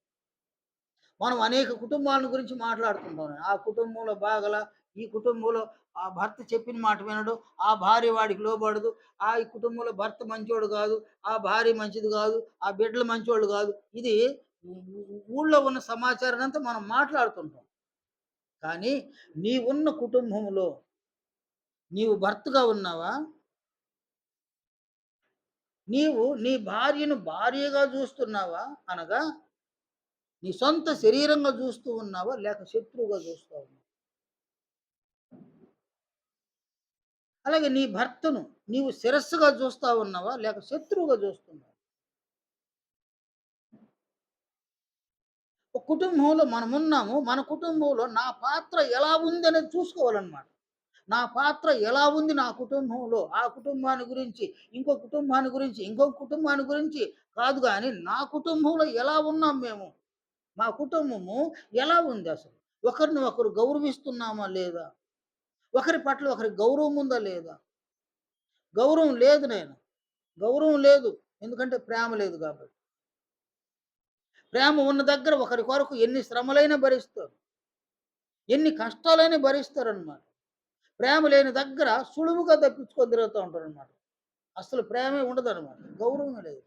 మనం అనేక కుటుంబాల గురించి మాట్లాడుతుంటాం. ఆ కుటుంబంలో బాగల, ఈ కుటుంబంలో ఆ భర్త చెప్పిన మాట వినడు, ఆ భార్య వాడికి లోబడదు, ఈ కుటుంబంలో భర్త మంచోడు కాదు, ఆ భార్య మంచిది కాదు, ఆ బిడ్డలు మంచోళ్ళు కాదు. ఇది ఊళ్ళో ఉన్న సమాచారం అంతా మనం మాట్లాడుతుంటాం. కానీ నీవున్న కుటుంబంలో నీవు భర్తగా ఉన్నావా? నీవు నీ భార్యను భార్యగా చూస్తున్నావా? అనగా నీ సొంత శరీరంగా చూస్తూ ఉన్నావా లేక శత్రువుగా చూస్తూ ఉన్నావా? అలాగే నీ భర్తను నీవు శిరస్సుగా చూస్తా ఉన్నావా లేక శత్రువుగా చూస్తున్నావా? ఒక కుటుంబంలో మనమున్నాము. మన కుటుంబంలో నా పాత్ర ఎలా ఉంది అనేది చూసుకోవాలన్నమాట. నా పాత్ర ఎలా ఉంది నా కుటుంబంలో? ఆ కుటుంబాన్ని గురించి, ఇంకో కుటుంబాన్ని గురించి కాదు గానీ, నా కుటుంబంలో ఎలా ఉన్నాం మేము? మా కుటుంబము ఎలా ఉంది అసలు? ఒకరిని ఒకరు గౌరవిస్తున్నామా లేదా? ఒకరి పట్ల ఒకరికి గౌరవం ఉందా లేదా? గౌరవం లేదు నాయన. గౌరవం లేదు. ఎందుకంటే ప్రేమ లేదు కాబట్టి. ప్రేమ ఉన్న దగ్గర ఒకరి కొరకు ఎన్ని శ్రమలైనా భరిస్తారు. ఎన్ని కష్టాలైనా భరిస్తారనమాట. ప్రేమ లేని దగ్గర సులువుగా తప్పించుకొని తిరుగుతూ ఉంటారనమాట. అసలు ప్రేమే ఉండదనమాట. గౌరవమే లేదు.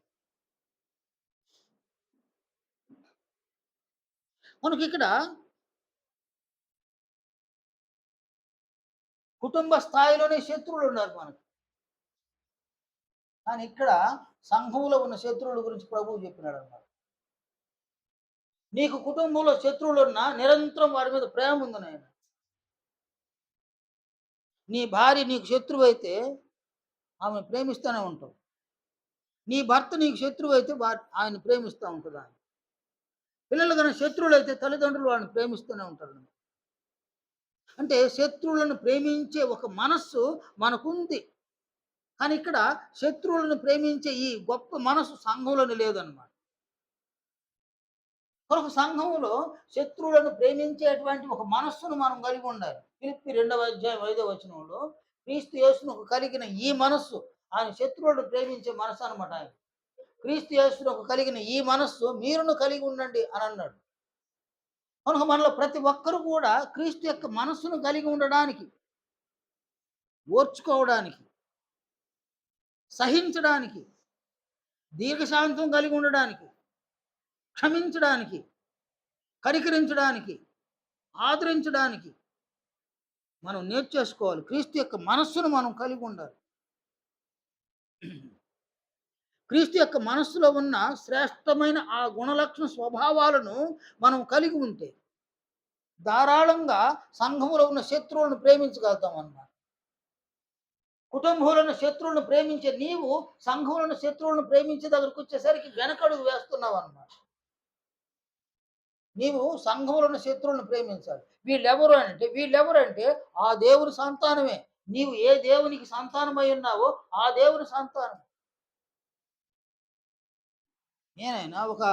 మనకిక్కడ కుటుంబ స్థాయిలోనే శత్రువులు ఉన్నారు మనకు. కానీ ఇక్కడ సంఘంలో ఉన్న శత్రువుల గురించి ప్రభువు చెప్పినాడన్నమాట. నీకు కుటుంబంలో శత్రువులున్నా నిరంతరం వారి మీద ప్రేమ ఉంది నాయన. నీ భార్య నీకు శత్రువైతే ఆమెను ప్రేమిస్తూనే ఉంటావు. నీ భర్త నీకు శత్రువైతే ఆయన ప్రేమిస్తా ఉంటదామె. పిల్లలు గాని శత్రువులైతే తల్లిదండ్రులు వాళ్ళని ప్రేమిస్తూనే ఉంటారు. అంటే శత్రువులను ప్రేమించే ఒక మనస్సు మనకుంది. కానీ ఇక్కడ శత్రువులను ప్రేమించే ఈ గొప్ప మనసు సంఘంలోని లేదనమాట. కనుక సంఘంలో శత్రువులను ప్రేమించేటువంటి ఒక మనస్సును మనం కలిగి ఉండాలి. ఫిలిప్పి 2వ అధ్యాయం 5వ వచనంలో క్రీస్తు యేసునకు కలిగిన ఈ మనస్సు, ఆయన శత్రువులను ప్రేమించే మనస్సు అనమాట ఆయన. క్రీస్తు యేసునకు కలిగిన ఈ మనస్సు మీరును కలిగి ఉండండి అని అన్నాడు. కనుక మనలో ప్రతి ఒక్కరు కూడా క్రీస్తు యొక్క మనస్సును కలిగి ఉండడానికి, ఓర్చుకోవడానికి, సహించడానికి, దీర్ఘశాంతం కలిగి ఉండడానికి, క్షమించడానికి, కనికరించడానికి, ఆదరించడానికి మనం నేర్చేసుకోవాలి. క్రీస్తు యొక్క మనస్సును మనం కలిగి ఉండాలి. క్రీస్తు యొక్క మనస్సులో ఉన్న శ్రేష్టమైన ఆ గుణలక్షణ స్వభావాలను మనం కలిగి ఉంటే ధారాళంగా సంఘములో ఉన్న శత్రువులను ప్రేమించగలుగుతాం అన్నమాట. కుటుంబంలో ఉన్న శత్రువులను ప్రేమించే నీవు సంఘంలో ఉన్న శత్రువులను ప్రేమించే దగ్గరకు వచ్చేసరికి వెనకడుగు వేస్తున్నావు అన్నమాట. నీవు సంఘంలో ఉన్న శత్రువులను ప్రేమించాలి. వీళ్ళెవరంటే ఆ దేవుని సంతానమే. నీవు ఏ దేవునికి సంతానమై ఉన్నావో ఆ దేవుని సంతానం. నేనైనా ఒక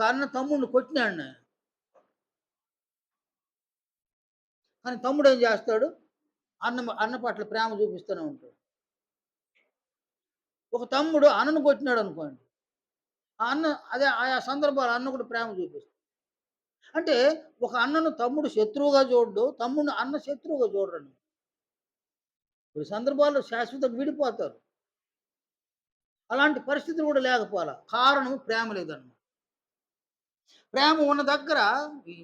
అన్న తమ్ముడిని కొట్టినాడు నేను. కానీ తమ్ముడు ఏం చేస్తాడు? అన్న పట్ల ప్రేమ చూపిస్తూనే ఉంటాడు. ఒక తమ్ముడు అన్నను కొట్టినాడు అనుకోండి, ఆ అన్న అదే ఆయా సందర్భాలు అన్న కూడా ప్రేమ చూపిస్తాడు. అంటే ఒక అన్నను తమ్ముడు శత్రువుగా చూడడు, తమ్ముడిని అన్న శత్రువుగా చూడరండి. కొన్ని సందర్భాల్లో శాశ్వతంగా విడిపోతారు. అలాంటి పరిస్థితులు కూడా లేకపోవాలా. కారణం ప్రేమ లేదన్నమాట. ప్రేమ ఉన్న దగ్గర ఈ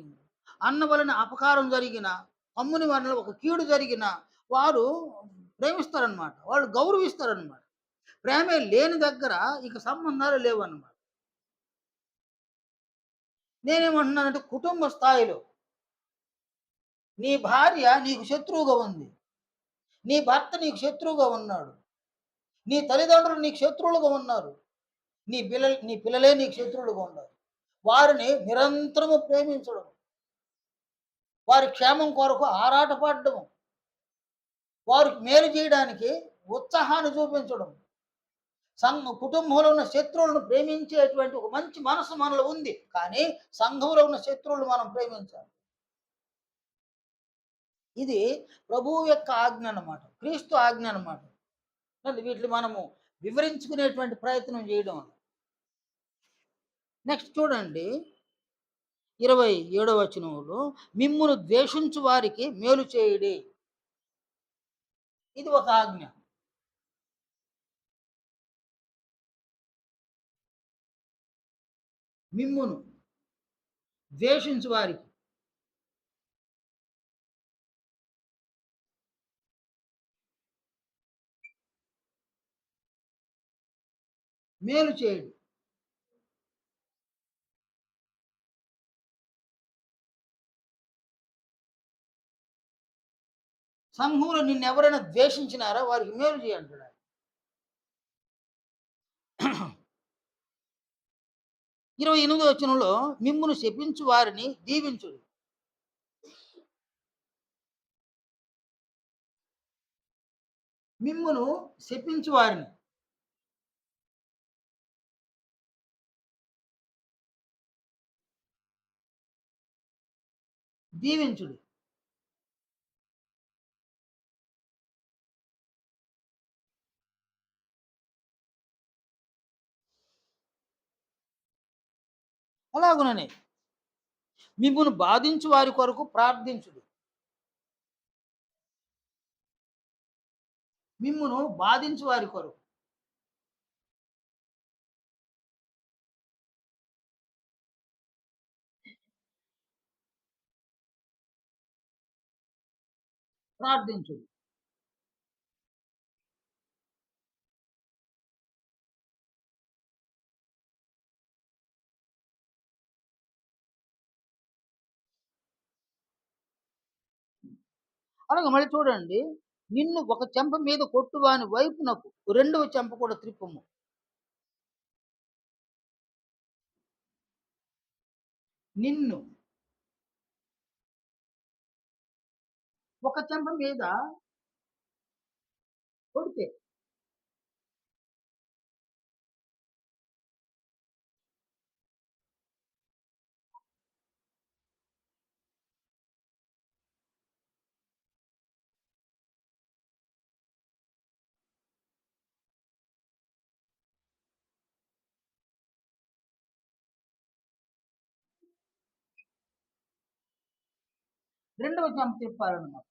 అన్న వలన అపకారం జరిగిన, తమ్ముని వలన ఒక కీడు జరిగిన వారు ప్రేమిస్తారనమాట. వాళ్ళు గౌరవిస్తారనమాట. ప్రేమే లేని దగ్గర ఇక సంబంధాలు లేవన్నమాట. నేనేమంటున్నానంటే కుటుంబ స్థాయిలో నీ భార్య నీకు శత్రువుగా ఉంది. నీ భర్త నీకు శత్రువుగా ఉన్నాడు. నీ తల్లిదండ్రులు నీకు శత్రువులుగా ఉన్నారు. నీ పిల్లలే నీకు శత్రువులుగా ఉన్నారు. వారిని నిరంతరము ప్రేమించడం, వారి క్షేమం కొరకు ఆరాటపడడం, వారికి మేలు చేయడానికి ఉత్సాహాన్ని చూపించడం. కుటుంబంలో ఉన్న శత్రువులను ప్రేమించేటువంటి ఒక మంచి మనసు మనలో ఉంది. కానీ సంఘంలో ఉన్న శత్రువులను మనం ప్రేమించాలి. ఇది ప్రభువు యొక్క ఆజ్ఞ అన్నమాట. క్రీస్తు ఆజ్ఞ అన్నమాట. వీటిని మనము వివరించుకునేటువంటి ప్రయత్నం చేయడం. నెక్స్ట్ చూడండి 27వ వచనంలో మిమ్మును ద్వేషించు వారికి మేలు చేయుడి. ఇది ఒక ఆజ్ఞ. మిమ్మును ద్వేషించు వారికి మేలు చేయుడి. సంఘంలో నిన్ను ఎవరైనా ద్వేషించినారా వారికి మేలు చేయంటాడు. 28వ వచనంలో మిమ్మును శపించు వారిని దీవించుడి. మిమ్మును శపించు వారిని దీవించుడి. అలాగుననే మిమ్మును బాధించు వారి కొరకు ప్రార్థించుడి. మిమ్మును బాధించు వారి కొరకు ప్రార్థించుడి. అలాగే మళ్ళీ చూడండి. నిన్ను ఒక చెంప మీద కొట్టువాని వైపునకు రెండవ చెంప కూడా త్రిప్పుము. నిన్ను ఒక చెంప మీద కొడితే రెండవ చెంప తిప్పాలన్నమాట.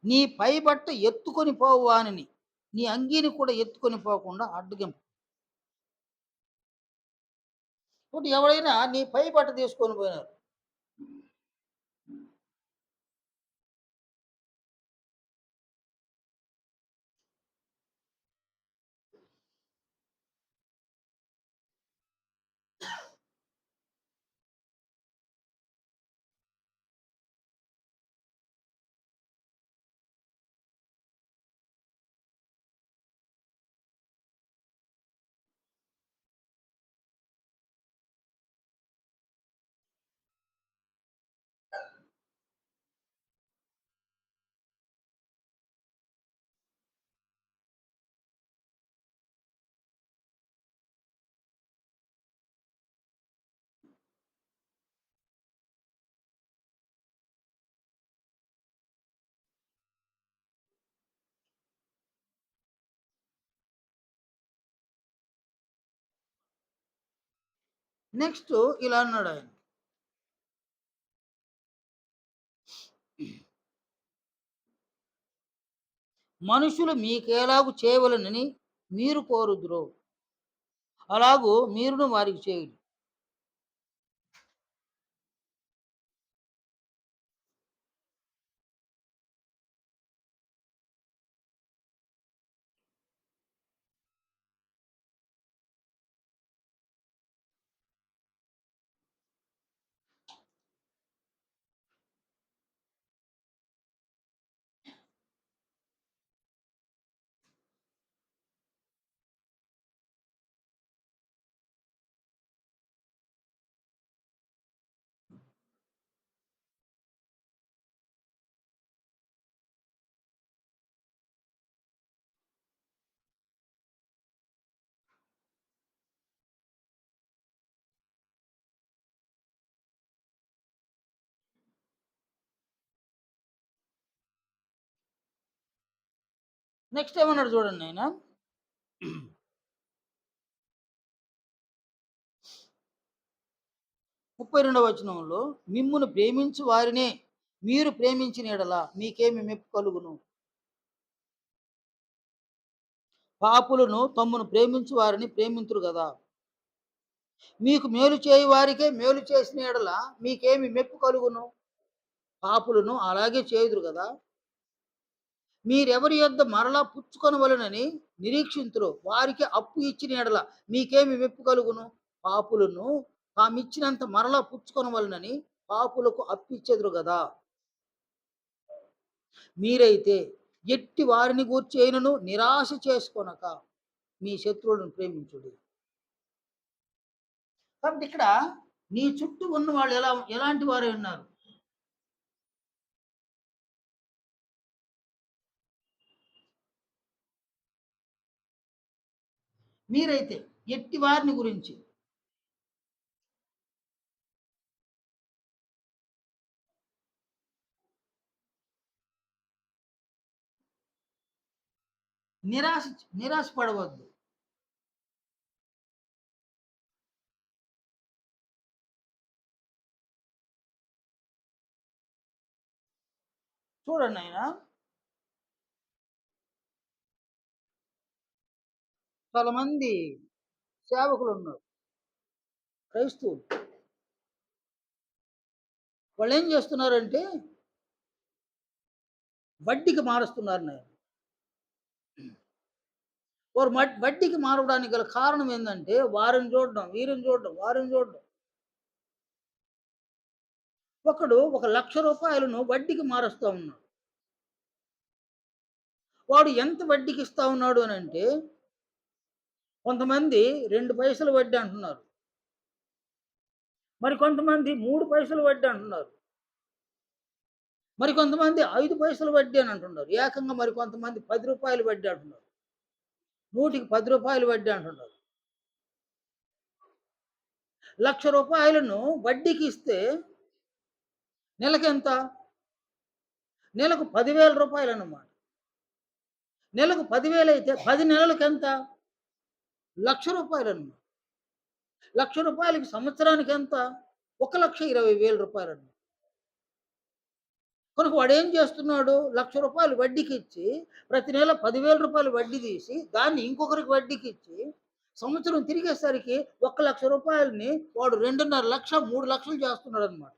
నీ పైబట్ట ఎత్తుకొని పోవు వానిని, నీ అంగీని కూడా ఎత్తుకొని పోకుండా అడ్డగింపు. కాబట్టి ఎవడైనా నీ పైబట్ట తీసుకొని పోయినారు. నెక్స్ట్ ఇలా అన్నాడు ఆయన. మనుషులు మీకేలాగు చేయవలనని మీరు కోరుదురో అలాగూ మీరును వారికి చేయుడి. నెక్స్ట్ ఏమన్నాడు చూడండి ఆయన. 32వ వచనంలో మిమ్మును ప్రేమించు వారినే మీరు ప్రేమించిన యెడల మీకేమి మెప్పు కలుగును? పాపులను తమ్మును ప్రేమించు వారిని ప్రేమింతురు కదా. మీకు మేలు చేయి వారికే మేలు చేసిన యెడల మీకేమి మెప్పు కలుగును? పాపులను అలాగే చేయుదురు కదా. మీరెవరి యొద్ద మరలా పుచ్చుకొనవలెనని నిరీక్షింతురో వారికి అప్పు ఇచ్చిన యెడల మీకేమి మెప్పు కలుగును? పాపులను తామిచ్చినంత మరలా పుచ్చుకొనవలెనని పాపులకు అప్పిచ్చెదరు గదా. మీరైతే ఎట్టి వారిని గూర్చి అయినను నిరాశ చేసుకొనక మీ శత్రువులను ప్రేమించుడి. కాబట్టి ఇక్కడ నీ చుట్టూ ఉన్న వాళ్ళు ఎలాంటి వారై ఉన్నారు? మీరైతే ఎట్టి వారిని గురించి నిరాశ నిరాశ పడవద్దు. చూడండి ఆయన, చాలా మంది సేవకులున్నారు. క్రైస్తవులు. వాళ్ళేం జేస్తున్నారంటే వడ్డీకి మారుస్తున్నారన్నాయన. వారు వడ్డీకి మారడానికి గల కారణం ఏందంటే వారిని చూడడం, వీరిని చూడడం, వారిని చూడడం. ఒకడు ఒక రూ. 1,00,000 వడ్డీకి మారుస్తా ఉన్నాడు. వాడు ఎంత వడ్డీకి ఇస్తా ఉన్నాడు అనంటే, కొంతమంది 2 పైసలు వడ్డీ అంటున్నారు. మరి కొంతమంది 3 పైసలు వడ్డీ అంటున్నారు. మరి కొంతమంది 5 పైసలు వడ్డీ అని అంటున్నారు. ఏకంగా మరి కొంతమంది రూ. 10 వడ్డీ అంటున్నారు. 100కి రూ. 10 వడ్డీ అంటున్నారు. రూ. 1,00,000 వడ్డీకి ఇస్తే నెలకెంత? నెలకు రూ. 10,000 అన్నమాట. నెలకు 10,000 అయితే 10 నెలలకెంత? రూ. 1,00,000 అన్నమాట. రూ. 1,00,000కి సంవత్సరానికి ఎంత? రూ. 1,20,000 కనుక వాడేం చేస్తున్నాడు? రూ. 1,00,000 వడ్డీకిచ్చి, ప్రతి నెల రూ. 10,000 వడ్డీ తీసి, దాన్ని ఇంకొకరికి వడ్డీకిచ్చి, సంవత్సరం తిరిగేసరికి రూ. 1,00,000ని వాడు 2,50,000, 3,00,000 చేస్తున్నాడన్నమాట.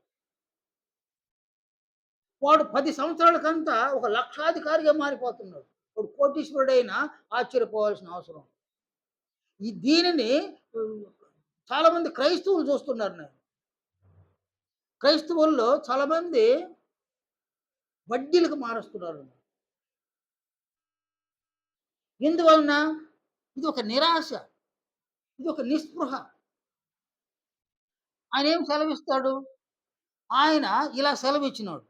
వాడు 10 సంవత్సరాలకంతా ఒక లక్షాధికారిగా మారిపోతున్నాడు. వాడు కోటీశ్వరుడైనా ఆశ్చర్యపోవాల్సిన అవసరం. దీనిని హ్మ్, చాలామంది క్రైస్తవులు చూస్తున్నారు నేను. క్రైస్తవుల్లో చాలామంది వడ్డీలకు మారుస్తున్నారు. ఎందువలన? ఇది ఒక నిరాశ. ఇది ఒక నిస్పృహ. ఆయనేం సెలవిస్తాడు? ఆయన ఇలా సెలవిచ్చినాడు.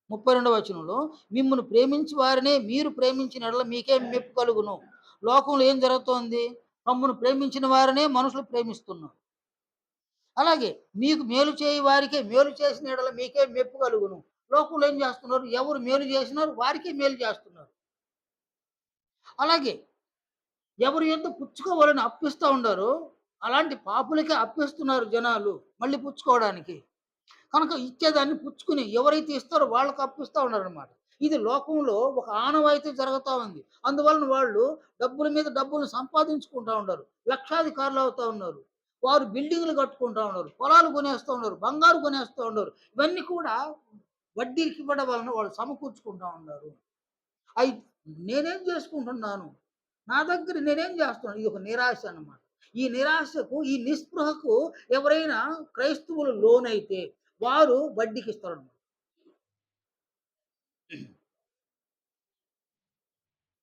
32వ వచనంలో, మిమ్మును ప్రేమించు వారినే మీరు ప్రేమించిన యెడల మీకేం మెప్పు కలుగును? లోకంలో ఏం జరుగుతోంది? తమ్మును ప్రేమించిన వారినే మనుషులు ప్రేమిస్తున్నారు. అలాగే మీకు మేలు చేయి వారికే మేలు చేసిన యెడల మీకేం మెప్పు కలుగును? లోకంలో ఏం చేస్తున్నారు? ఎవరు మేలు చేసినారో వారికే మేలు చేస్తున్నారు. అలాగే ఎవరి యొద్ద పుచ్చుకోవాలని అప్పిస్తా ఉండారో, అలాంటి పాపులకే అప్పిస్తున్నారు జనాలు మళ్ళీ పుచ్చుకోవడానికి. కనుక ఇచ్చేదాన్ని పుచ్చుకుని ఎవరైతే ఇస్తారో వాళ్ళకి అప్పిస్తా ఉన్నారనమాట. ఇది లోకంలో ఒక ఆనవాయితీ జరుగుతా ఉంది. అందువలన వాళ్ళు డబ్బుల మీద డబ్బులు సంపాదించుకుంటా ఉన్నారు. లక్షాధికారులు అవుతా ఉన్నారు. వారు బిల్డింగులు కట్టుకుంటా ఉన్నారు. పొలాలు కొనేస్తా ఉన్నారు. బంగారు కొనేస్తా ఉన్నారు. ఇవన్నీ కూడా వడ్డీకి ఇవ్వడం వలన వాళ్ళు సమకూర్చుకుంటా ఉన్నారు. అయి నేనేం చేసుకుంటున్నాను? నా దగ్గర నేనేం చేస్తున్నాను? ఇది ఒక నిరాశ అన్నమాట. ఈ నిరాశకు, ఈ నిస్పృహకు ఎవరైనా క్రైస్తవులు లోనైతే వారు వడ్డీకిస్తారన్నమాట.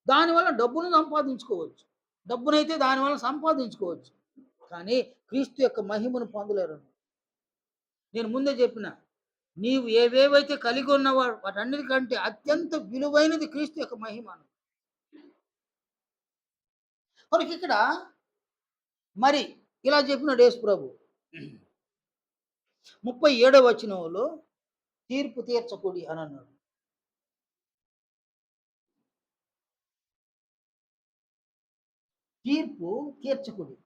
దానివల్ల డబ్బును సంపాదించుకోవచ్చు. డబ్బునైతే దానివల్ల సంపాదించుకోవచ్చు. కానీ క్రీస్తు యొక్క మహిమను పొందలేరు. నేను ముందే చెప్పిన, నీవు ఏవేవైతే కలిగి ఉన్నవో వాటన్నిటికంటే అత్యంత విలువైనది క్రీస్తు యొక్క మహిమ. మనకిక్కడ మరి ఇలా చెప్పినాడు యేసు ప్రభు. 37వ వచనంలో తీర్పు తీర్చకుడి అని అన్నాడు. తీర్పు తీర్చకుడి.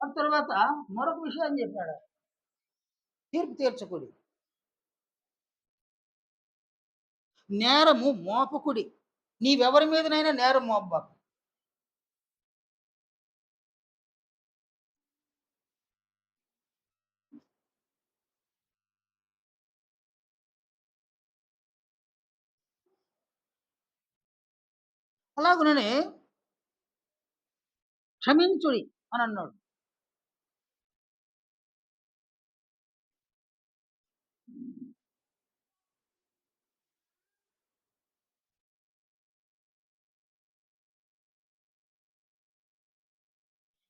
ఆ తర్వాత మరొక విషయాన్ని చెప్పాడు. తీర్పు తీర్చకుడి. నేరము మోపకుడి. నీవెవరి మీదనైనా నేరం మోపబాకు. అలాగుననే క్షమించుడి అని అన్నాడు.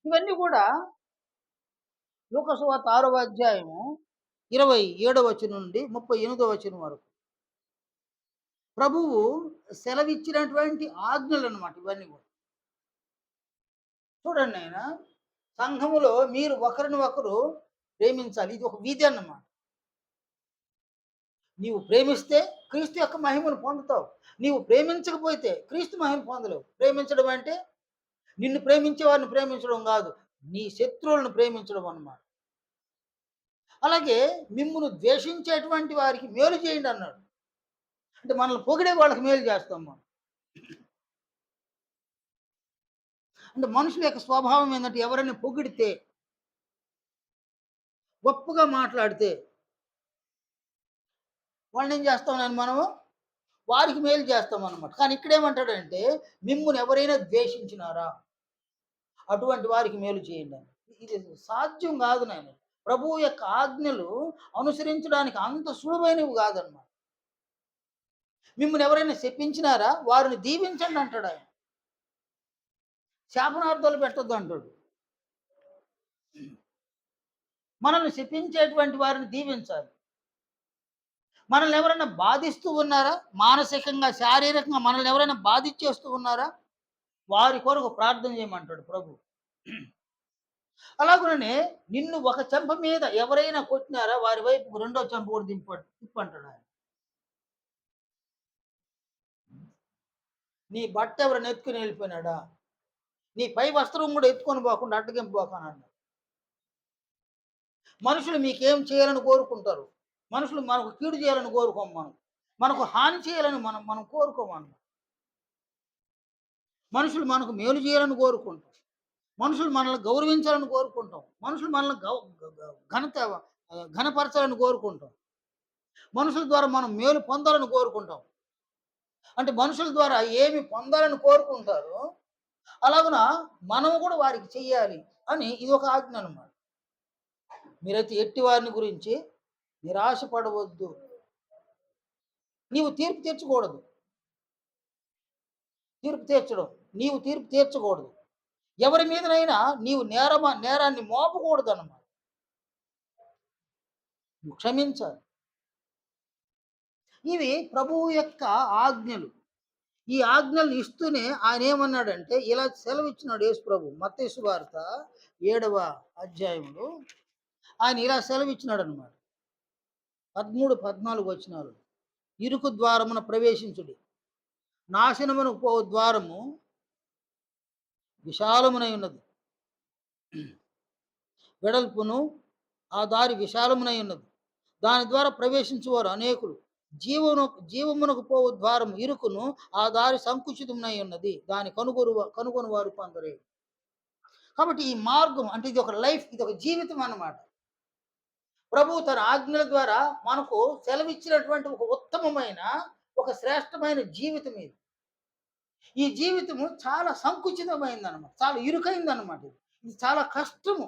ఇవన్నీ కూడా లూకా సువార్త 6వ అధ్యాయము 27వ వచనం నుండి 38వ వచనం వరకు ప్రభువు సెలవిచ్చినటువంటి ఆజ్ఞలన్నమాట ఇవన్నీ కూడా. చూడండి నాయన, సంఘములో మీరు ఒకరిని ఒకరు ప్రేమించాలి. ఇది ఒక విధి అన్నమాట. నీవు ప్రేమిస్తే క్రీస్తు యొక్క మహిమను పొందుతావు. నీవు ప్రేమించకపోతే క్రీస్తు మహిమ పొందలేవు. ప్రేమించడం అంటే నిన్ను ప్రేమించే వారిని ప్రేమించడం కాదు. నీ శత్రువులను ప్రేమించడం అన్నమాట. అలాగే మిమ్మును ద్వేషించేటువంటి వారికి మేలు చేయండి అన్నాడు. అంటే మనల్ని పొగిడే వాళ్ళకి మేలు చేస్తాం మనం. అంటే మనుషుల యొక్క స్వభావం ఏందంటే ఎవరైనా పొగిడితే, గొప్పగా మాట్లాడితే వాళ్ళనేం చేస్తామని మనము వారికి మేలు చేస్తామనమాట. కానీ ఇక్కడేమంటాడంటే, మిమ్మును ఎవరైనా ద్వేషించినారా? అటువంటి వారికి మేలు చేయండని. ఇది సాధ్యం గాదు నాయన. ప్రభువు యొక్క ఆజ్ఞలు అనుసరించడానికి అంత సులువైనవి గాదనమాట. మిమ్మును ఎవరైనా శపించినారా? వారిని దీవించండి అంటాడాయన. శాపనార్థాలు పెట్టొద్దు అంటాడు. మనల్ని శపించేటువంటి వారిని దీవించాలి. మనల్ని ఎవరైనా బాధిస్తూ ఉన్నారా? మానసికంగా, శారీరకంగా మనల్ని ఎవరైనా బాధిచ్చేస్తూ ఉన్నారా? వారి కొరకు ప్రార్థన చేయమంటాడు ప్రభు. అలాగుననే నిన్ను ఒక చెంప మీద ఎవరైనా కొట్టినారా? వారి వైపుకు రెండో చెంప కూడా తిప్పంటాడు ఆయన. నీ బట్ట ఎవరైనా ఎత్తుకొని వెళ్ళిపోయినాడా? నీ పై వస్త్రం కూడా ఎత్తుకొని పోకుండా అడ్డగింపు పోకానన్నాడు. మనుషులు మీకేం చేయాలని కోరుకుంటారు. మనుషులు మనకు కీడు చేయాలని కోరుకోం మనం. మనకు హాని చేయాలని మనం మనం కోరుకోమన్నాం. మనుషులు మనకు మేలు చేయాలని కోరుకుంటాం. మనుషులు మనల్ని గౌరవించాలని కోరుకుంటాం. మనుషులు మనల్ని ఘనత ఘనపరచాలని కోరుకుంటాం. మనుషుల ద్వారా మనం మేలు పొందాలని కోరుకుంటాం. అంటే మనుషుల ద్వారా ఏమి పొందాలని కోరుకుంటారో, అలాగున మనము కూడా వారికి చెయ్యాలి అని ఇదొక ఆజ్ఞ అన్నమాట. మీరైతే ఎట్టి వారిని గురించి నిరాశ పడవద్దు. నీవు తీర్పు తీర్చకూడదు. తీర్పు తీర్చడం. నీవు తీర్పు తీర్చకూడదు. ఎవరి మీదనైనా నీవు నేరాన్ని మోపకూడదన్నమాట. నువ్వు క్షమించాలి. ఇవి ప్రభువు యొక్క ఆజ్ఞలు. ఈ ఆజ్ఞలు ఇస్తూనే ఆయన ఏమన్నాడంటే ఇలా సెలవిచ్చినాడు యేసు ప్రభు. మత్తయి సువార్త 7వ అధ్యాయంలో ఆయన ఇలా సెలవిచ్చినాడన్నమాట. 13, 14 వచనాలు. ఇరుకు ద్వారమున ప్రవేశించుడి. నాశనమునకు పోవు ద్వారము విశాలమునై ఉన్నది. వెడల్పును ఆ దారి విశాలమునై ఉన్నది. దాని ద్వారా ప్రవేశించువారు అనేకులు. జీవమునకు పోవు ద్వారము ఇరుకును, ఆ దారి సంకుచితమునై ఉన్నది. దాని కనుగొని వారు కొందరే. కాబట్టి ఈ మార్గం అంటే ఇది ఒక లైఫ్, ఇది ఒక జీవితం అన్నమాట. ప్రభువు తన ఆజ్ఞల ద్వారా మనకు సెలవిచ్చినటువంటి ఒక ఉత్తమమైన, ఒక శ్రేష్టమైన జీవితం ఇది. ఈ జీవితము చాలా సంకుచితమైందనమాట. చాలా ఇరుకైందనమాట. ఇది చాలా కష్టము.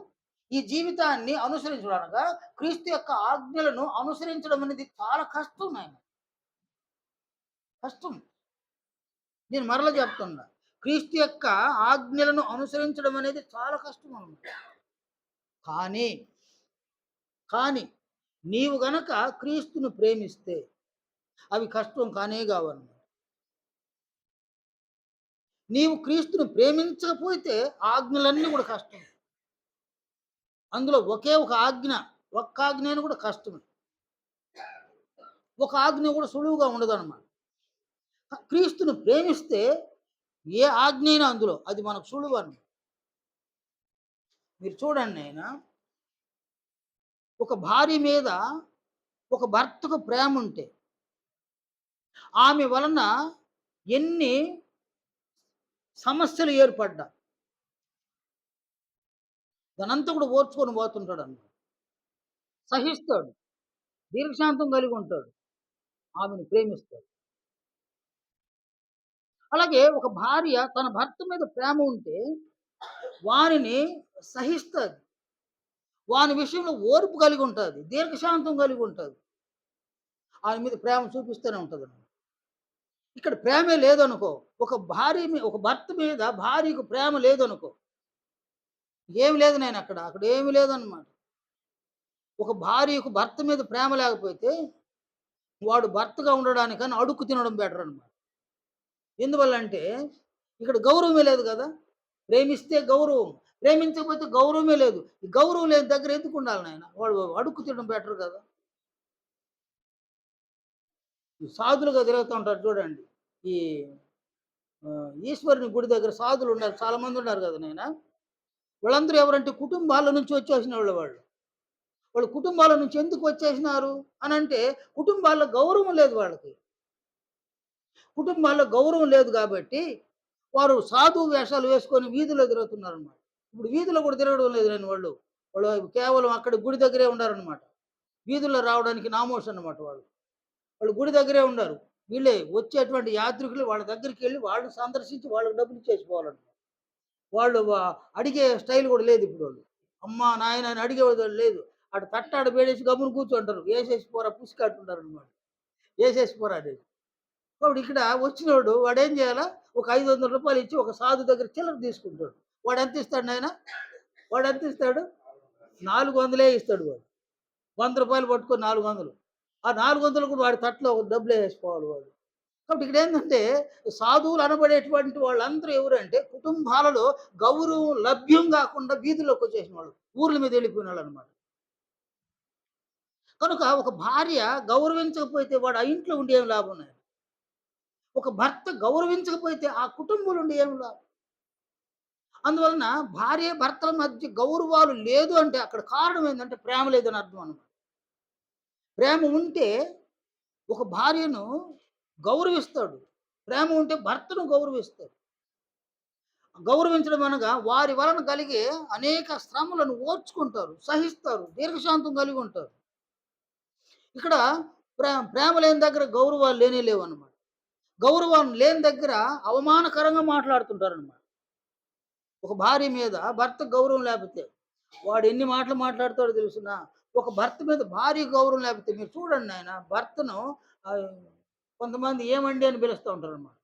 ఈ జీవితాన్ని అనుసరించడం అనగా క్రీస్తు యొక్క ఆజ్ఞలను అనుసరించడం అనేది చాలా కష్టం నాయన. కష్టం. నేను మరలా చెప్తున్నా. క్రీస్తు యొక్క ఆజ్ఞలను అనుసరించడం అనేది చాలా కష్టం అన్నమాట. కానీ కానీ నీవు గనక క్రీస్తును ప్రేమిస్తే అవి కష్టం కానే కావన్నమాట. నీవు క్రీస్తును ప్రేమించకపోతే ఆజ్ఞలన్నీ కూడా కష్టం. అందులో ఒకే ఒక ఆజ్ఞ, ఒక్క ఆజ్ఞ అని కూడా కష్టమే. ఒక ఆజ్ఞ కూడా సులువుగా ఉండదన్నమాట. క్రీస్తును ప్రేమిస్తే ఏ ఆజ్ఞ అయినా అందులో అది మనకు సులువు అన్నమాట. మీరు చూడండి ఆయన, ఒక భార్య మీద ఒక భర్తకు ప్రేమ ఉంటే ఆమె వలన ఎన్ని సమస్యలు ఏర్పడ్డా దానంతా కూడా ఓర్చుకొని పోతుంటాడు అన్నమాట. సహిస్తాడు. దీర్ఘశాంతం కలిగి ఉంటాడు. ఆమెను ప్రేమిస్తాడు. అలాగే ఒక భార్య తన భర్త మీద ప్రేమ ఉంటే వానిని సహిస్తది. వాని విషయంలో ఓర్పు కలిగి ఉంటుంది. దీర్ఘశాంతం కలిగి ఉంటుంది. ఆయన మీద ప్రేమ చూపిస్తూనే ఉంటుంది. ఇక్కడ ప్రేమే లేదనుకో, ఒక భర్త మీద భార్యకు ప్రేమ లేదనుకో, ఏమి లేదు నేను అక్కడ ఏమి లేదన్నమాట. ఒక భార్యకు భర్త మీద ప్రేమ లేకపోతే వాడు భర్తగా ఉండడానికని అడుక్కు తినడం బెటర్ అనమాట. ఎందువల్లంటే ఇక్కడ గౌరవమే లేదు కదా. ప్రేమిస్తే గౌరవం, ప్రేమించకపోతే గౌరవమే లేదు. ఈ గౌరవం లేని దగ్గర ఎందుకు ఉండాలి నాయన? వాడు అడుక్కు తినడం బెటర్ కదా. సాధులుగా తిరుగుతూ ఉంటారు చూడండి. ఈ ఈశ్వరుని గుడి దగ్గర సాధులు ఉన్నారు, చాలా మంది ఉన్నారు కదా నాయన. వాళ్ళందరూ ఎవరంటే కుటుంబాల నుంచి వచ్చేసిన వాళ్ళు. వాళ్ళు కుటుంబాల నుంచి ఎందుకు వచ్చేసినారు అనంటే, కుటుంబాల్లో గౌరవం లేదు వాళ్ళకి. కుటుంబాల్లో గౌరవం లేదు గాబట్టి, వారు సాధు వేషాలు వేసుకొని వీధిలో తిరుగుతున్నారనమాట. ఇప్పుడు వీధిలో కూడా తిరగడం లేదులెండి వాళ్ళు. వాళ్ళు కేవలం అక్కడ గుడి దగ్గరే ఉండారనమాట. వీధుల్లో రావడానికి నామోషనమాట వాళ్ళు. వాళ్ళు గుడి దగ్గరే ఉండారు. వీళ్ళే వచ్చేటువంటి యాత్రికులు వాళ్ళ దగ్గరికెళ్ళి వాళ్ళని సందర్శించి వాళ్ళకి డబ్బులిచ్చేసి పోవాలంట. వాళ్ళు అడిగే స్టైల్ గూడా లేదిప్పుడోళ్ళు. అమ్మా, నాయన అని అడిగేవాళ్ళు లేదు. అటు తట్టాడ బేడేసి గమ్మున కూర్చుంటారు. "ఏసేసి పోరా పుసిక" అంటుంటారనమాట. "ఏసేసి పోరా" అనేది. కాబట్టి ఇక్కడ వచ్చినోడు వాడేం జేయాలా? ఒక రూ. 500 ఇచ్చి ఒక సాధు దగ్గర చిల్లర తీసుకుంటాడు. వాడెంత ఇస్తాడు నాయన? వాడెంత ఇస్తాడు? 400 ఇస్తాడు వాడు. రూ. 100 పట్టుకొని 400. ఆ 400 కూడా వాడి తట్టలో డబ్బులేసేసిపోవాలి వాడు. కాబట్టి ఇక్కడేందంటే సాధువులు అనబడేటువంటి వాళ్ళందరూ ఎవరంటే కుటుంబాలలో గౌరవం లభ్యం గాకుండా వీధుల్లోకొచ్చేసిన వాళ్ళు. ఊర్ల మీద వెళ్ళిపోయినోళ్ళనమాట. కనుక ఒక భార్య గౌరవించకపోతే వాడు ఆ ఇంట్లో ఉండి ఏం లాభం నాయన? ఒక భర్త గౌరవించకపోతే ఆ కుటుంబంలో ఉండి ఏం లాభం? అందువలన భార్య భర్తల మధ్య గౌరవాలు లేదు అంటే అక్కడ కారణం ఏందంటే ప్రేమ లేదని అర్థం అన్నమాట. ప్రేమ ఉంటే ఒక భార్యను గౌరవిస్తాడు. ప్రేమ ఉంటే భర్తను గౌరవిస్తాడు. గౌరవించడం అనగా వారి వలన కలిగే అనేక శ్రమలను ఓర్చుకుంటారు, సహిస్తారు, దీర్ఘశాంతం కలిగి ఉంటారు. ఇక్కడ ప్రేమ లేని దగ్గర గౌరవాలు లేనే లేవన్నమాట. గౌరవం లేని దగ్గర అవమానకరంగా మాట్లాడుతుంటారన్నమాట. ఒక భార్య మీద భర్తకు గౌరవం లేకపోతే వాడు ఎన్ని మాటలు మాట్లాడతాడో తెలుసునా? ఒక భర్త మీద భార్య గౌరవం లేకపోతే మీరు చూడండి నాయన భర్తను ఆహ్, కొంతమంది ఏమండి అని పిలుస్తా ఉంటారన్నమాట.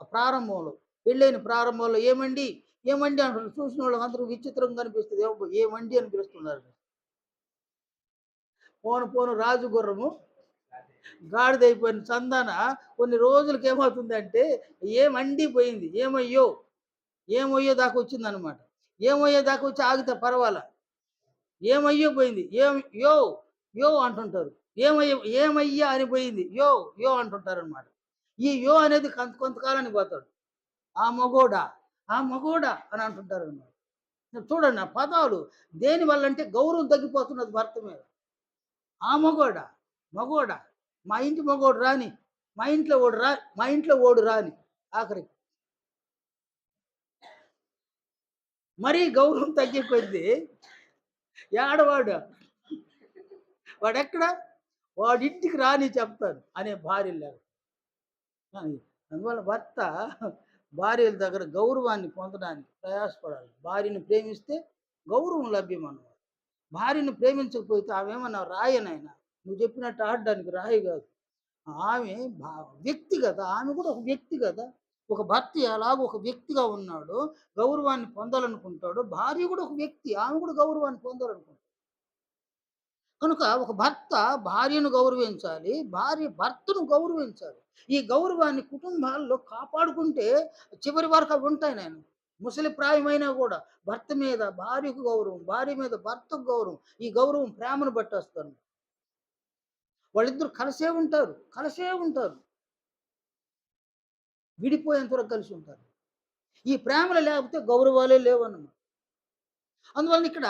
ఆ ప్రారంభంలో పెళ్ళైన ప్రారంభంలో ఏమండి, ఏమండి అంటారు. చూసిన వాళ్ళకందరూ విచిత్రంగా అనిపిస్తది. ఏమండి అని పిలుస్తున్నారు. పోను పోను రాజు గుర్రము గాడిదైపోయిన చందాన కొన్ని రోజులకి ఏమవుతుందంటే ఏమండి పోయింది. ఏమయ్యో, ఏమయ్యో దాకా వచ్చిందనమాట. ఏమయ్యో దాకా వచ్చి ఆగితే పర్వాలా. ఏమయ్యో పోయింది. యో, యో అంటుంటారు. ఏమయ్య ఏమయ్యా అని పోయింది. యో, యో అంటుంటారనమాట. ఈ యో అనేది కొంతకాలానికి పోతాడు. ఆ మగోడా, ఆ మగోడా అని అంటుంటారనమాట. చూడండి ఆ పదాలు దేనివల్లంటే గౌరవం తగ్గిపోతున్నది భర్త మీద. ఆ మగోడా, మగోడా, మా ఇంటి మగోడు రాని, మా ఇంట్లో ఓడు రాని ఆఖరికి. మరీ గౌరవం తగ్గే కొద్దీ ఏడవాడు వాడెక్కడ? వాడింటికి రాని చెప్తాను అనే భార్యలు. అందువల్ల భర్త భార్యల దగ్గర గౌరవాన్ని పొందడానికి ప్రయాసపడాలి. భార్యను ప్రేమిస్తే గౌరవం లభ్యమన్నమాట. భార్యను ప్రేమించకపోతే ఆమెమన్నా రాయి నాయన. నువ్వు చెప్పినట్టు ఆడడానికి రాయి కాదు. ఆమె వ్యక్తి కదా! ఆమె కూడా ఒక వ్యక్తి కదా! ఒక భర్త ఎలాగో ఒక వ్యక్తిగా ఉన్నాడో, గౌరవాన్ని పొందాలనుకుంటాడో, భార్య కూడా ఒక వ్యక్తి. ఆమె కూడా గౌరవాన్ని పొందాలనుకుంటాడు. కనుక ఒక భర్త భార్యను గౌరవించాలి. భార్య భర్తను గౌరవించాలి. ఈ గౌరవాన్ని కుటుంబాల్లో కాపాడుకుంటే చివరి వరకు అవి ఉంటాయి నాయన. ముసలి ప్రాయమైనా కూడా భర్త మీద భార్యకు గౌరవం, భార్య మీద భర్తకు గౌరవం. ఈ గౌరవం ప్రేమను బట్టి వస్తుంది. వాళ్ళిద్దరూ కలిసే ఉంటారు. కలిసే ఉంటారు. విడిపోయేంత వరకు కలిసి ఉంటారు. ఈ ప్రేమలు లేకపోతే గౌరవాలే లేవన్నమాట. అందువలన ఇక్కడ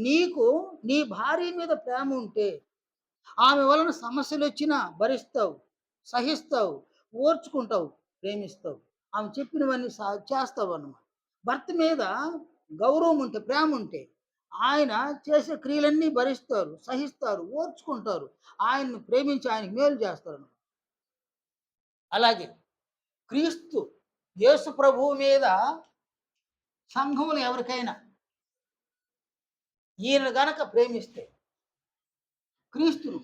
నీకు నీ భార్య మీద ప్రేమ ఉంటే ఆమె వలన సమస్యలొచ్చినా భరిస్తావు, సహిస్తావు, ఓర్చుకుంటావు, ప్రేమిస్తావు. ఆమె చెప్పినవన్నీ చేస్తావన్నమాట. భర్త మీద గౌరవం ఉంటే, ప్రేమ ఉంటే ఆయన చేసే క్రియలన్నీ భరిస్తారు, సహిస్తారు, ఓర్చుకుంటారు. ఆయన్ని ప్రేమించి ఆయనకి మేలు చేస్తారన్నమాట. అలాగే క్రీస్తు యేసు ప్రభువు మీద సంఘములు ఎవరికైనా ఈయన గనక ప్రేమిస్తే క్రీస్తును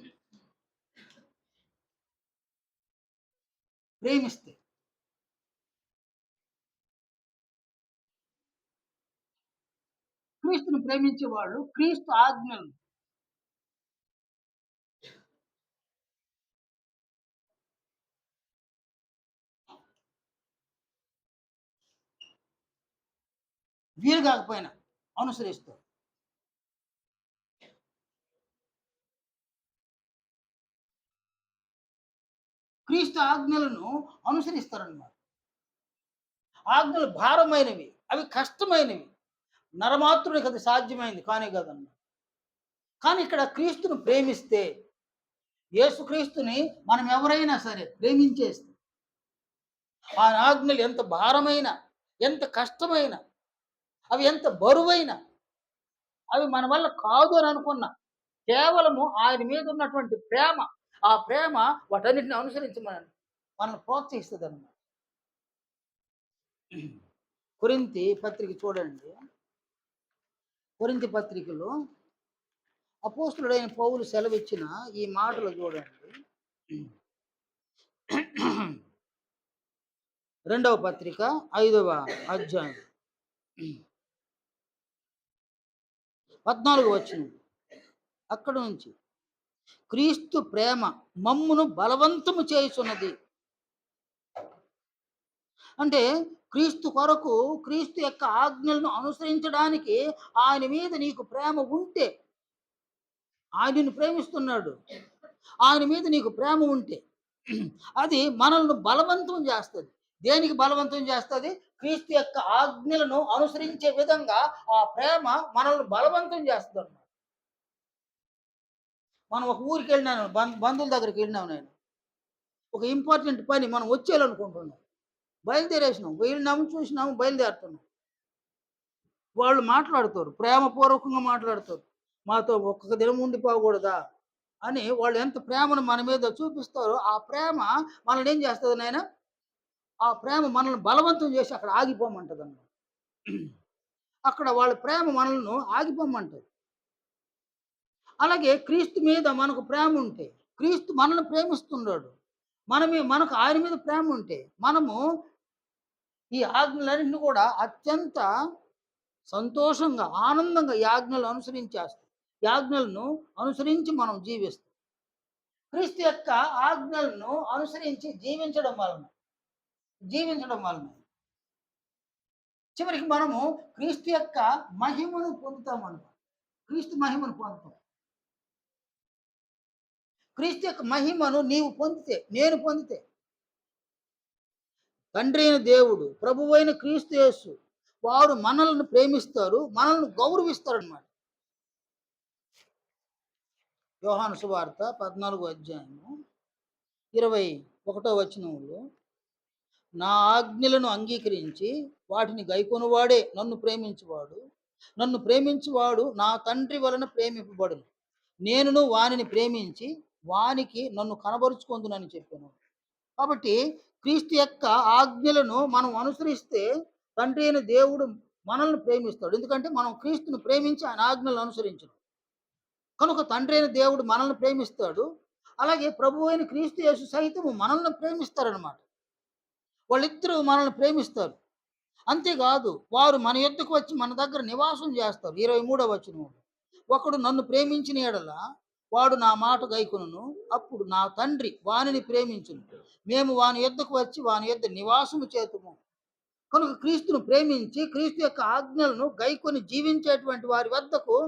ప్రేమిస్తే క్రీస్తును ప్రేమించేవాళ్ళు క్రీస్తు ఆజ్ఞలను వీలు కాకపోయినా అనుసరిస్తారు. క్రీస్తు ఆజ్ఞలను అనుసరిస్తారన్నమాట. ఆజ్ఞలు భారమైనవి, అవి కష్టమైనవి. నరమాత్రునికి అది సాధ్యమైంది కానే కాదన్నమాట. కానీ ఇక్కడ క్రీస్తును ప్రేమిస్తే, యేసుక్రీస్తుని మనం ఎవరైనా సరే ప్రేమించేస్తే, ఆయన ఆజ్ఞలు ఎంత భారమైన, ఎంత కష్టమైన, అవి ఎంత బరువైన, అవి మన వల్ల కాదు అని అనుకున్నా, కేవలము ఆయన మీద ఉన్నటువంటి ప్రేమ, ఆ ప్రేమ వాటన్నిటిని అనుసరించమని మనల్ని ప్రోత్సహిస్తదనమాట. కొరింథీ పత్రిక చూడండి. కొరింథీ పత్రికలో అపోస్తలుడైన పౌలు సెలవిచ్చిన ఈ మాటలు చూడండి. రెండవ పత్రిక 5వ అధ్యాయం 14వ వచనం. అక్కడ నుంచి, క్రీస్తు ప్రేమ మమ్మును బలవంతము చేయుచున్నది. అంటే క్రీస్తు కొరకు, క్రీస్తు యొక్క ఆజ్ఞలను అనుసరించడానికి ఆయన మీద నీకు ప్రేమ ఉంటే, ఆయన నిన్ను ప్రేమిస్తున్నాడు, ఆయన మీద నీకు ప్రేమ ఉంటే అది మనల్ని బలవంతం చేస్తుంది. దేనికి బలవంతం చేస్తుంది? క్రీస్తు యొక్క ఆజ్ఞలను అనుసరించే విధంగా ఆ ప్రేమ మనల్ని బలవంతం చేస్తుంది. మనం ఒక ఊరికి వెళ్ళినాను, బంధువుల దగ్గరికి వెళ్ళినాము, నేను ఒక ఇంపార్టెంట్ పని మనం వచ్చేయాలనుకుంటున్నాం, బయలుదేరేసినాం, వెళ్ళినాము, చూసినాము, బయలుదేరుతున్నాం. వాళ్ళు మాట్లాడుతారు, ప్రేమపూర్వకంగా మాట్లాడతారు, మాతో ఒక్కొక్క దినం ఉండిపోకూడదా అని. వాళ్ళు ఎంత ప్రేమను మన మీద చూపిస్తారో, ఆ ప్రేమ మనల్ని ఏం చేస్తుంది నాయన? ఆ ప్రేమ మనల్ని బలవంతం చేసి అక్కడ ఆగిపోమంటది అన్నమాట. అక్కడ వాళ్ళ ప్రేమ మనల్ని ఆగిపోమంటది. అలాగే క్రీస్తు మీద మనకు ప్రేమ ఉంటే, క్రీస్తు మనల్ని ప్రేమిస్తున్నాడు, మనకు ఆయన మీద ప్రేమ ఉంటే, మనము ఈ ఆజ్ఞలన్నింటిని కూడా అత్యంత సంతోషంగా, ఆనందంగా ఈ ఆజ్ఞలు అనుసరించేస్తాం. ఈ ఆజ్ఞలను అనుసరించి మనం జీవిస్తాం. క్రీస్తు యొక్క ఆజ్ఞలను అనుసరించి జీవించడం వలన చివరికి మనము క్రీస్తు యొక్క మహిమను పొందుతామన్నమాట. క్రీస్తు మహిమను పొందుతాం. క్రీస్తు యొక్క మహిమను నీవు పొందితే, నేను పొందితే, తండ్రి అయిన దేవుడు, ప్రభువైన క్రీస్తు యేసు వారు మనల్ని ప్రేమిస్తారు, మనల్ని గౌరవిస్తారన్నమాట. యోహాను సువార్త 14వ అధ్యాయము 21వ వచనంలో, నా ఆజ్ఞలను అంగీకరించి వాటిని గైకొనువాడే నన్ను ప్రేమించువాడు, నన్ను ప్రేమించువాడు నా తండ్రి వలన ప్రేమింపబడును, నేనును వానిని ప్రేమించి వానికి నన్ను కనబరుచుకొందునని చెప్పాను. కాబట్టి క్రీస్తు యొక్క ఆజ్ఞలను మనం అనుసరిస్తే తండ్రి అయిన దేవుడు మనల్ని ప్రేమిస్తాడు. ఎందుకంటే మనం క్రీస్తును ప్రేమించి ఆయన ఆజ్ఞలను అనుసరించడం కనుక తండ్రి అయిన దేవుడు మనల్ని ప్రేమిస్తాడు. అలాగే ప్రభు అయిన క్రీస్తు యేసు సైతము మనల్ని ప్రేమిస్తారనమాట. వాళ్ళిద్దరూ మనల్ని ప్రేమిస్తారు. అంతేకాదు, వారు మన యొద్దకు వచ్చి మన దగ్గర నివాసం చేస్తారు. 23వ వచనం, ఒకడు నన్ను ప్రేమించిన ఎడల వాడు నా మాట గైకొనును, అప్పుడు నా తండ్రి వానిని ప్రేమించును, మేము వాని యొద్దకు వచ్చి వాని యొద్ద నివాసము చేతుము. కనుక క్రీస్తును ప్రేమించి క్రీస్తు యొక్క ఆజ్ఞలను గైకొని జీవించేటువంటి వారి వద్దకు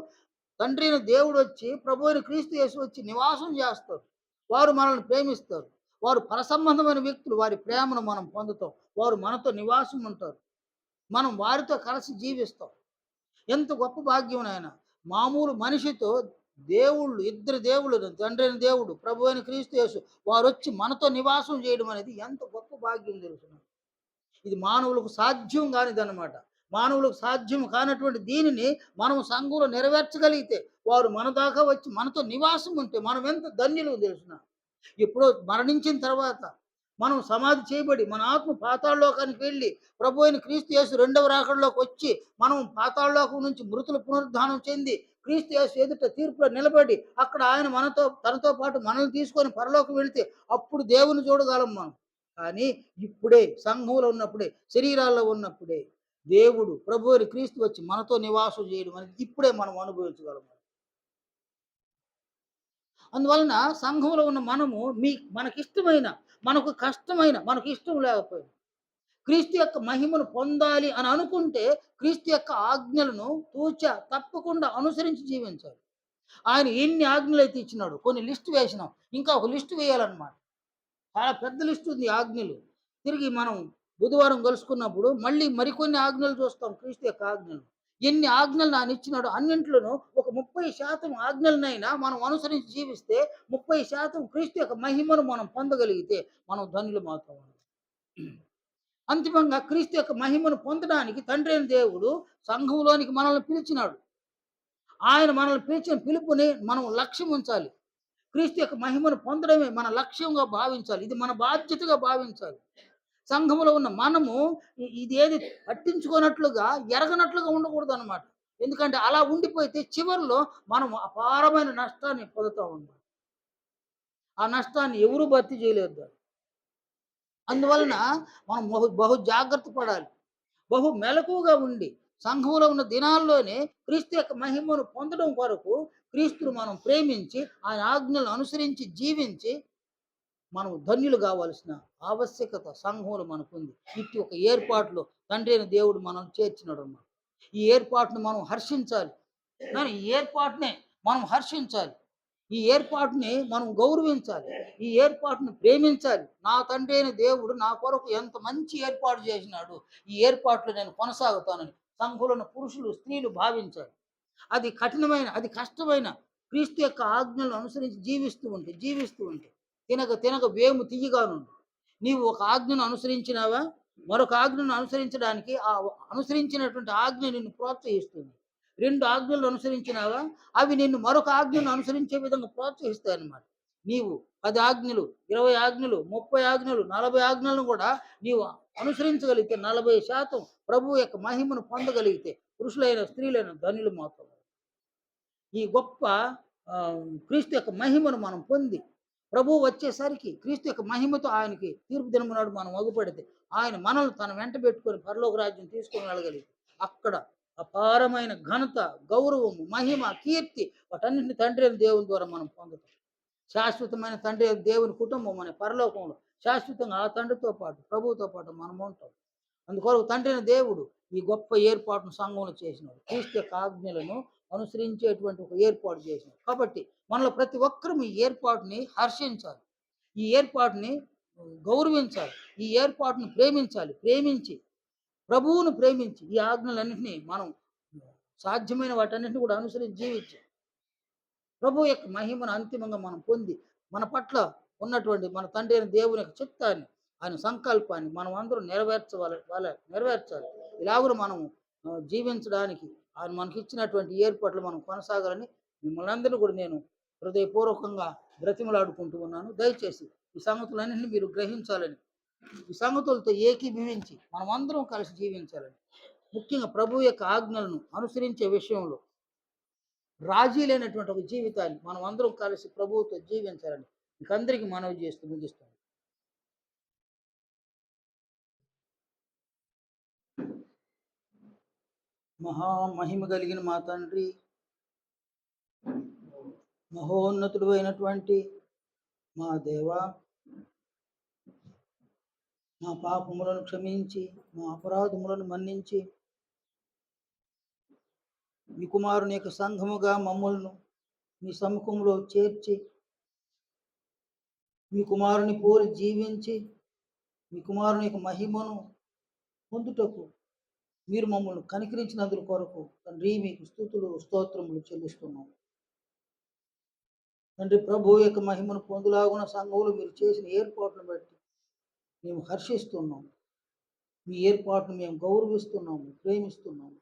తండ్రి అయిన దేవుడు వచ్చి, ప్రభు అయిన క్రీస్తు యేసు వచ్చి నివాసం చేస్తారు. వారు మనల్ని ప్రేమిస్తారు. వారు పరసంబంధమైన వ్యక్తులు, వారి ప్రేమను మనం పొందుతాం. వారు మనతో నివాసం ఉంటారు, మనం వారితో కలిసి జీవిస్తాం. ఎంత గొప్ప భాగ్యం నాయన! మామూలు మనిషితో దేవుళ్ళు, ఇద్దరు దేవుళ్ళు, తండ్రి అయిన దేవుడు, ప్రభు అయిన క్రీస్తు యేసు వారు వచ్చి మనతో నివాసం చేయడం అనేది ఎంత గొప్ప భాగ్యం తెలుసును. ఇది మానవులకు సాధ్యం కానిదన్నమాట. మానవులకు సాధ్యం కానటువంటి దీనిని మనం సంఘంలో నెరవేర్చగలిగితే, వారు మన దాకా వచ్చి మనతో నివాసం ఉంటే మనం ఎంత ధన్యులు తెలుసున. ఎప్పుడో మరణించిన తర్వాత మనం సమాధి చేయబడి మన ఆత్మ పాతాళలోకానికి వెళ్ళి ప్రభు అయిన క్రీస్తు యేసు రెండవ రాకడలోకి వచ్చి మనం పాతాళలోకం నుంచి మృతుల పునరుద్ధానం చెంది క్రీస్తు యేసు ఎదుట తీర్పులో నిలబడి అక్కడ ఆయన తనతో పాటు మనల్ని తీసుకొని పరలోకం వెళితే అప్పుడు దేవుని చూడగలం మనం. కానీ ఇప్పుడే సంఘంలో ఉన్నప్పుడే, శరీరాల్లో ఉన్నప్పుడే దేవుడు ప్రభు అయిన క్రీస్తు వచ్చి మనతో నివాసం చేయడం అనేది ఇప్పుడే మనం అనుభవించగలము. అందువలన సంఘంలో ఉన్న మనము మనకిష్టమైన, మనకు కష్టమైన, మనకు ఇష్టం లేకపోయినా క్రీస్తు యొక్క మహిమను పొందాలి అని అనుకుంటే క్రీస్తు యొక్క ఆజ్ఞలను తప్పకుండా అనుసరించి జీవించాలి. ఆయన ఎన్ని ఆజ్ఞలు అయితే ఇచ్చినాడు, కొన్ని లిస్టు వేసినాం, ఇంకా ఒక లిస్టు వేయాలన్నమాట. చాలా పెద్ద లిస్టు ఉంది ఆజ్ఞలు. తిరిగి మనం బుధవారం కలుసుకున్నప్పుడు మళ్ళీ మరికొన్ని ఆజ్ఞలు చూస్తాం, క్రీస్తు యొక్క ఆజ్ఞలు. ఎన్ని ఆజ్ఞలు నానిచ్చినాడో అన్నింట్లోనూ ఒక 30% ఆజ్ఞలనైనా మనం అనుసరించి జీవిస్తే 30% క్రీస్తు యొక్క మహిమను మనం పొందగలిగితే మనం ధన్యులమవుతాం. అంతిమంగా క్రీస్తు యొక్క మహిమను పొందడానికి తండ్రి అయిన దేవుడు సంఘంలోనికి మనల్ని పిలిచినాడు. ఆయన మనల్ని పిలిచిన పిలుపుని మనం లక్ష్యం ఉంచాలి. క్రీస్తు యొక్క మహిమను పొందడమే మన లక్ష్యంగా భావించాలి. ఇది మన బాధ్యతగా భావించాలి. సంఘములో ఉన్న మనము ఇదేది పట్టించుకోనట్లుగా, ఎరగనట్లుగా ఉండకూడదనమాట. ఎందుకంటే అలా ఉండిపోతే చివరిలో మనం అపారమైన నష్టాన్ని పొందుతామన్నమాట. ఆ నష్టాన్ని ఎవరు భర్తీ చేయలేరు దాన్ని. అందువలన మనం బహు జాగ్రత్త పడాలి. బహు మెలకువగా ఉండి సంఘంలో ఉన్న దినాల్లోనే క్రీస్తు యొక్క మహిమను పొందడం కొరకు క్రీస్తును మనం ప్రేమించి ఆయన ఆజ్ఞలను అనుసరించి జీవించి మనం ధన్యులు కావాల్సిన ఆవశ్యకత సంఘంలో మనకుంది. ఇట్టి ఒక ఏర్పాటులో తండ్రి అయిన దేవుడు మనం చేర్చినాడు అన్నమాట. ఈ ఏర్పాటును మనం హర్షించాలి. కానీ ఈ ఏర్పాటునే మనం హర్షించాలి. ఈ ఏర్పాటుని మనం గౌరవించాలి. ఈ ఏర్పాటును ప్రేమించాలి. నా తండ్రి అయిన దేవుడు నా కొరకు ఎంత మంచి ఏర్పాటు చేసినాడు. ఈ ఏర్పాట్లు నేను కొనసాగుతానని సంఘంలో ఉన్న పురుషులు, స్త్రీలు భావించాలి. అది కఠినమైన, అది కష్టమైన క్రీస్తు యొక్క ఆజ్ఞలను అనుసరించి జీవిస్తూ ఉంటే తినగ తినగ వేము తియ్యగానుండు. నీవు ఒక ఆజ్ఞను అనుసరించినావా? మరొక ఆజ్ఞను అనుసరించడానికి ఆ అనుసరించినటువంటి ఆజ్ఞ నిన్ను ప్రోత్సహిస్తుంది. 2 ఆజ్ఞలు అనుసరించినావా? అవి నిన్ను మరొక ఆజ్ఞను అనుసరించే విధంగా ప్రోత్సహిస్తాయన్నమాట. నీవు 10 ఆజ్ఞలు, 20 ఆజ్ఞలు, 30 ఆజ్ఞలు, 40 ఆజ్ఞలను కూడా నీవు అనుసరించగలిగితే 40% ప్రభువు యొక్క మహిమను పొందగలిగితే పురుషులైన, స్త్రీలైన ధన్యులు మాత్రం. ఈ గొప్ప క్రీస్తు యొక్క మహిమను మనం పొంది ప్రభువు వచ్చేసరికి క్రీస్తు యొక్క మహిమతో ఆయనకి తీర్పు దినము నాడు మనం అగుపడితే ఆయన మనల్ని తన వెంట పెట్టుకొని పరలోక రాజ్యం తీసుకొని వెళ్ళగలిగి అక్కడ అపారమైన ఘనత, గౌరవము, మహిమ, కీర్తి వాటన్నింటిని తండ్రి అయిన దేవుని ద్వారా మనం పొందుతాం. శాశ్వతమైన తండ్రి అయిన దేవుని కుటుంబం మన పరలోకంలో శాశ్వతంగా ఆ తండ్రితో పాటు ప్రభువుతో పాటు మనం ఉంటాం. అందుకొరకు తండ్రి అయిన దేవుడు ఈ గొప్ప ఏర్పాటును సంఘంలో చేసినాడు. క్రీస్తు యొక్క ఆజ్ఞలను అనుసరించేటువంటి ఒక ఏర్పాటు చేసినాడు. కాబట్టి మనలో ప్రతి ఒక్కరూ ఈ ఏర్పాటుని హర్షించాలి. ఈ ఏర్పాటుని గౌరవించాలి. ఈ ఏర్పాటును ప్రేమించాలి. ప్రేమించి ప్రభువును ప్రేమించి ఈ ఆజ్ఞలన్నింటినీ మనం సాధ్యమైన వాటన్నింటినీ కూడా అనుసరించి జీవించాలి. ప్రభు యొక్క మహిమను అంతిమంగా మనం పొంది మన పట్ల ఉన్నటువంటి మన తండ్రి అయిన దేవుని యొక్క చిత్తాన్ని, ఆయన సంకల్పాన్ని మనం అందరూ నెరవేర్చాలి. ఇలాగూ మనం జీవించడానికి ఆయన మనకిచ్చినటువంటి ఏర్పాట్లు మనం కొనసాగాలని మిమ్మల్ని అందరినీ కూడా నేను హృదయపూర్వకంగా బ్రతిమలాడుకుంటూ ఉన్నాను. దయచేసి ఈ సంగతులన్నింటినీ మీరు గ్రహించాలని, ఈ సంగతులతో ఏకీభవించి మనం అందరం కలిసి జీవించాలని, ముఖ్యంగా ప్రభు యొక్క ఆజ్ఞలను అనుసరించే విషయంలో రాజీ లేనటువంటి ఒక జీవితాన్ని మనం అందరం కలిసి ప్రభువుతో జీవించాలని మీకు అందరికీ మనవి చేస్తూ ముగిస్తాను. మహామహిమ కలిగిన మా తండ్రి, మహోన్నతుడు అయినటువంటి మా దేవా, మా పాపములను క్షమించి మా అపరాధములను మన్నించి మీ కుమారుని యొక్క సంఘముగా మమ్మల్ని మీ సముఖంలో చేర్చి మీ కుమారుని పోలి జీవించి మీ కుమారుని యొక్క మహిమను పొందుటకు మీరు మమ్మల్ని కనికరించినందుల కొరకు తండ్రి మీకు స్తుతులు స్తోత్రములు చెల్లిస్తున్నాం. తండ్రి ప్రభు యొక్క మహిమను పొందులాగున సంఘంలో మీరు చేసిన ఏర్పాట్లను బట్టి మేము హర్షిస్తున్నాం. మీ ఏర్పాటును మేము గౌరవిస్తున్నాము, ప్రేమిస్తున్నాము.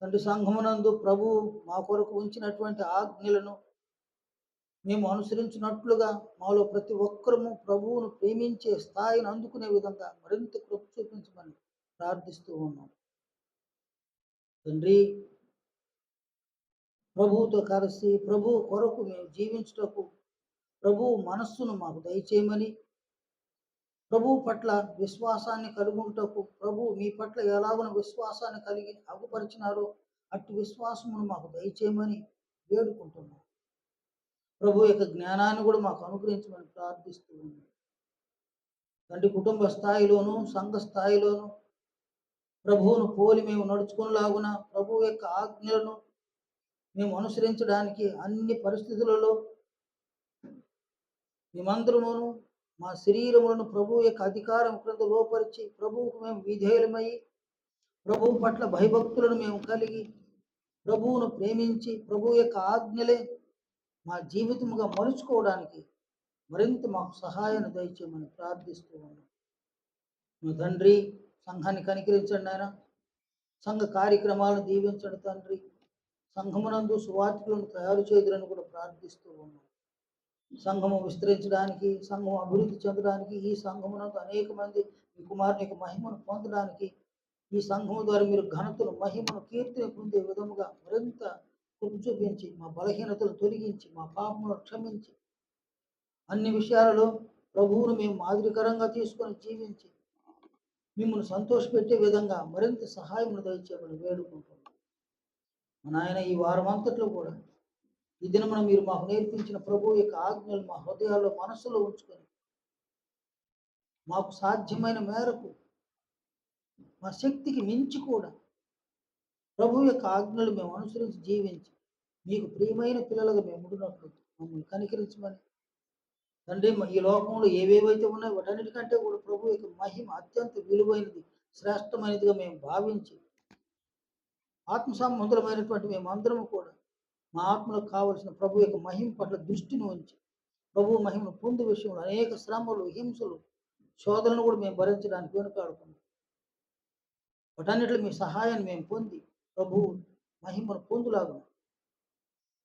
తండ్రి సంఘమునందు ప్రభు మా కొరకు ఉంచినటువంటి ఆజ్ఞలను మేము అనుసరించినట్లుగా మాలో ప్రతి ఒక్కరము ప్రభువును ప్రేమించే స్థాయిని అందుకునే విధంగా మరింత కృప చూపించమని ప్రార్థిస్తూ ఉన్నాం. తండ్రి, ప్రభువుతో కలిసి ప్రభు కొరకు మేము జీవించుటకు ప్రభు మనస్సును మాకు దయచేయమని, ప్రభు పట్ల విశ్వాసాన్ని కలుగుటకు ప్రభు మీ పట్ల ఎలాగున విశ్వాసాన్ని కలిగి అగుపరిచినారో అట్టి విశ్వాసమును మాకు దయచేయమని వేడుకుంటున్నాం. ప్రభు యొక్క జ్ఞానాన్ని కూడా మాకు అనుగ్రహించమని ప్రార్థిస్తూ ఉన్నాం. తండ్రి, కుటుంబ స్థాయిలోను సంఘ స్థాయిలోను ప్రభువును పోలి మేము నడుచుకునేలాగున ప్రభు యొక్క ఆజ్ఞలను మేము అనుసరించడానికి అన్ని పరిస్థితులలో మేమందరమును మా శరీరములను ప్రభు యొక్క అధికారం క్రింద లోపరిచి ప్రభువుకు మేము విధేయులమై ప్రభువు పట్ల భయభక్తులను మేము కలిగి ప్రభువును ప్రేమించి ప్రభు యొక్క ఆజ్ఞలే మా జీవితముగా మలుచుకోవడానికి మరింత మాకు సహాయాన్ని దయచేయమని ప్రార్థిస్తూ ఉన్నాం. మా తండ్రి, సంఘాన్ని కనికరించండి ఆయన. సంఘ కార్యక్రమాలను దీవించండి తండ్రి. సంఘమునందు సువార్తికులను తయారు చేయుదురని కూడా ప్రార్థిస్తూ ఉన్నాం. సంఘము విస్తరించడానికి, సంఘం అభివృద్ధి చెందడానికి, ఈ సంఘమునందు అనేక మంది మీ కుమారుని యొక్క మహిమను పొందడానికి, ఈ సంఘము ద్వారా మీరు ఘనతను, మహిమను, కీర్తిని పొందే విధముగా మరింత కృప చూపించి, మా బలహీనతలు తొలగించి, మా పాపములను క్షమించి, అన్ని విషయాలలో ప్రభువును మేము మాదిరికరంగా తీసుకొని జీవించి, మిమ్మల్ని సంతోషపెట్టే విధంగా మరింత సహాయమును దయచేయమని వేడుకుంటున్నాం. మన ఆయన ఈ వారం అంతట్లో కూడా ఈ దినమున మీరు మాకు నేర్పించిన ప్రభువు యొక్క ఆజ్ఞలు మా హృదయాల్లో, మనసులో ఉంచుకొని మాకు సాధ్యమైన మేరకు మా శక్తికి మించి కూడా ప్రభువు యొక్క ఆజ్ఞలు మేము అనుసరించి జీవించి మీకు ప్రియమైన పిల్లలుగా మేము ఉండినట్లు మమ్మల్ని కనికరించమని తండ్రి. ఈ లోకంలో ఏవేవైతే ఉన్నాయో వాటన్నిటికంటే కూడా ప్రభు యొక్క మహిమ అత్యంత విలువైనది, శ్రేష్టమైనదిగా మేము భావించి ఆత్మ సంబంధులమైనటువంటి మేమందరము కూడా మా ఆత్మలకు కావలసిన ప్రభు యొక్క మహిమ పట్ల దృష్టిని ఉంచి ప్రభు మహిమను పొందు విషయంలో అనేక శ్రమలు, హింసలు, శోధనలు కూడా మేము భరించడానికి వెనుకాడుకున్నాం. వాటన్నిటిలో మీ సహాయాన్ని మేము పొంది ప్రభు మహిమను పొందులాగా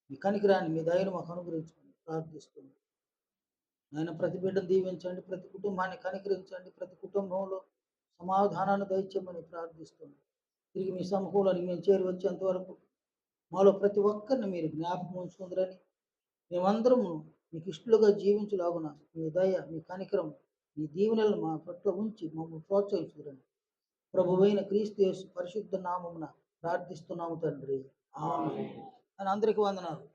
మీ కనికరాన్ని, మీ దయను మాకు అనుగ్రహించమని ప్రార్థిస్తున్నాం. ఆయన ప్రతి బిడ్డను దీవించండి, ప్రతి కుటుంబాన్ని కనికరించండి, ప్రతి కుటుంబంలో సమాధానాన్ని దయచేయమని ప్రార్థిస్తున్నాం. తిరిగి మీ సమకూలని మేము చేరి వచ్చేంత వరకు మాలో ప్రతి ఒక్కరిని మీరు జ్ఞాపకం ఉంచుకుందరని, మేమందరము మీకు ఇష్టలుగా జీవించలాగున మీ దయ, మీ కనికరం, మీ దీవెనలను మా పట్ల ఉంచి మమ్మల్ని ప్రోత్సహించుదురని ప్రభువైన క్రీస్తు యేసు పరిశుద్ధ నామమున ప్రార్థిస్తున్నాము తండ్రి. ఆమేన్. అని అందరికీ వందనాలు.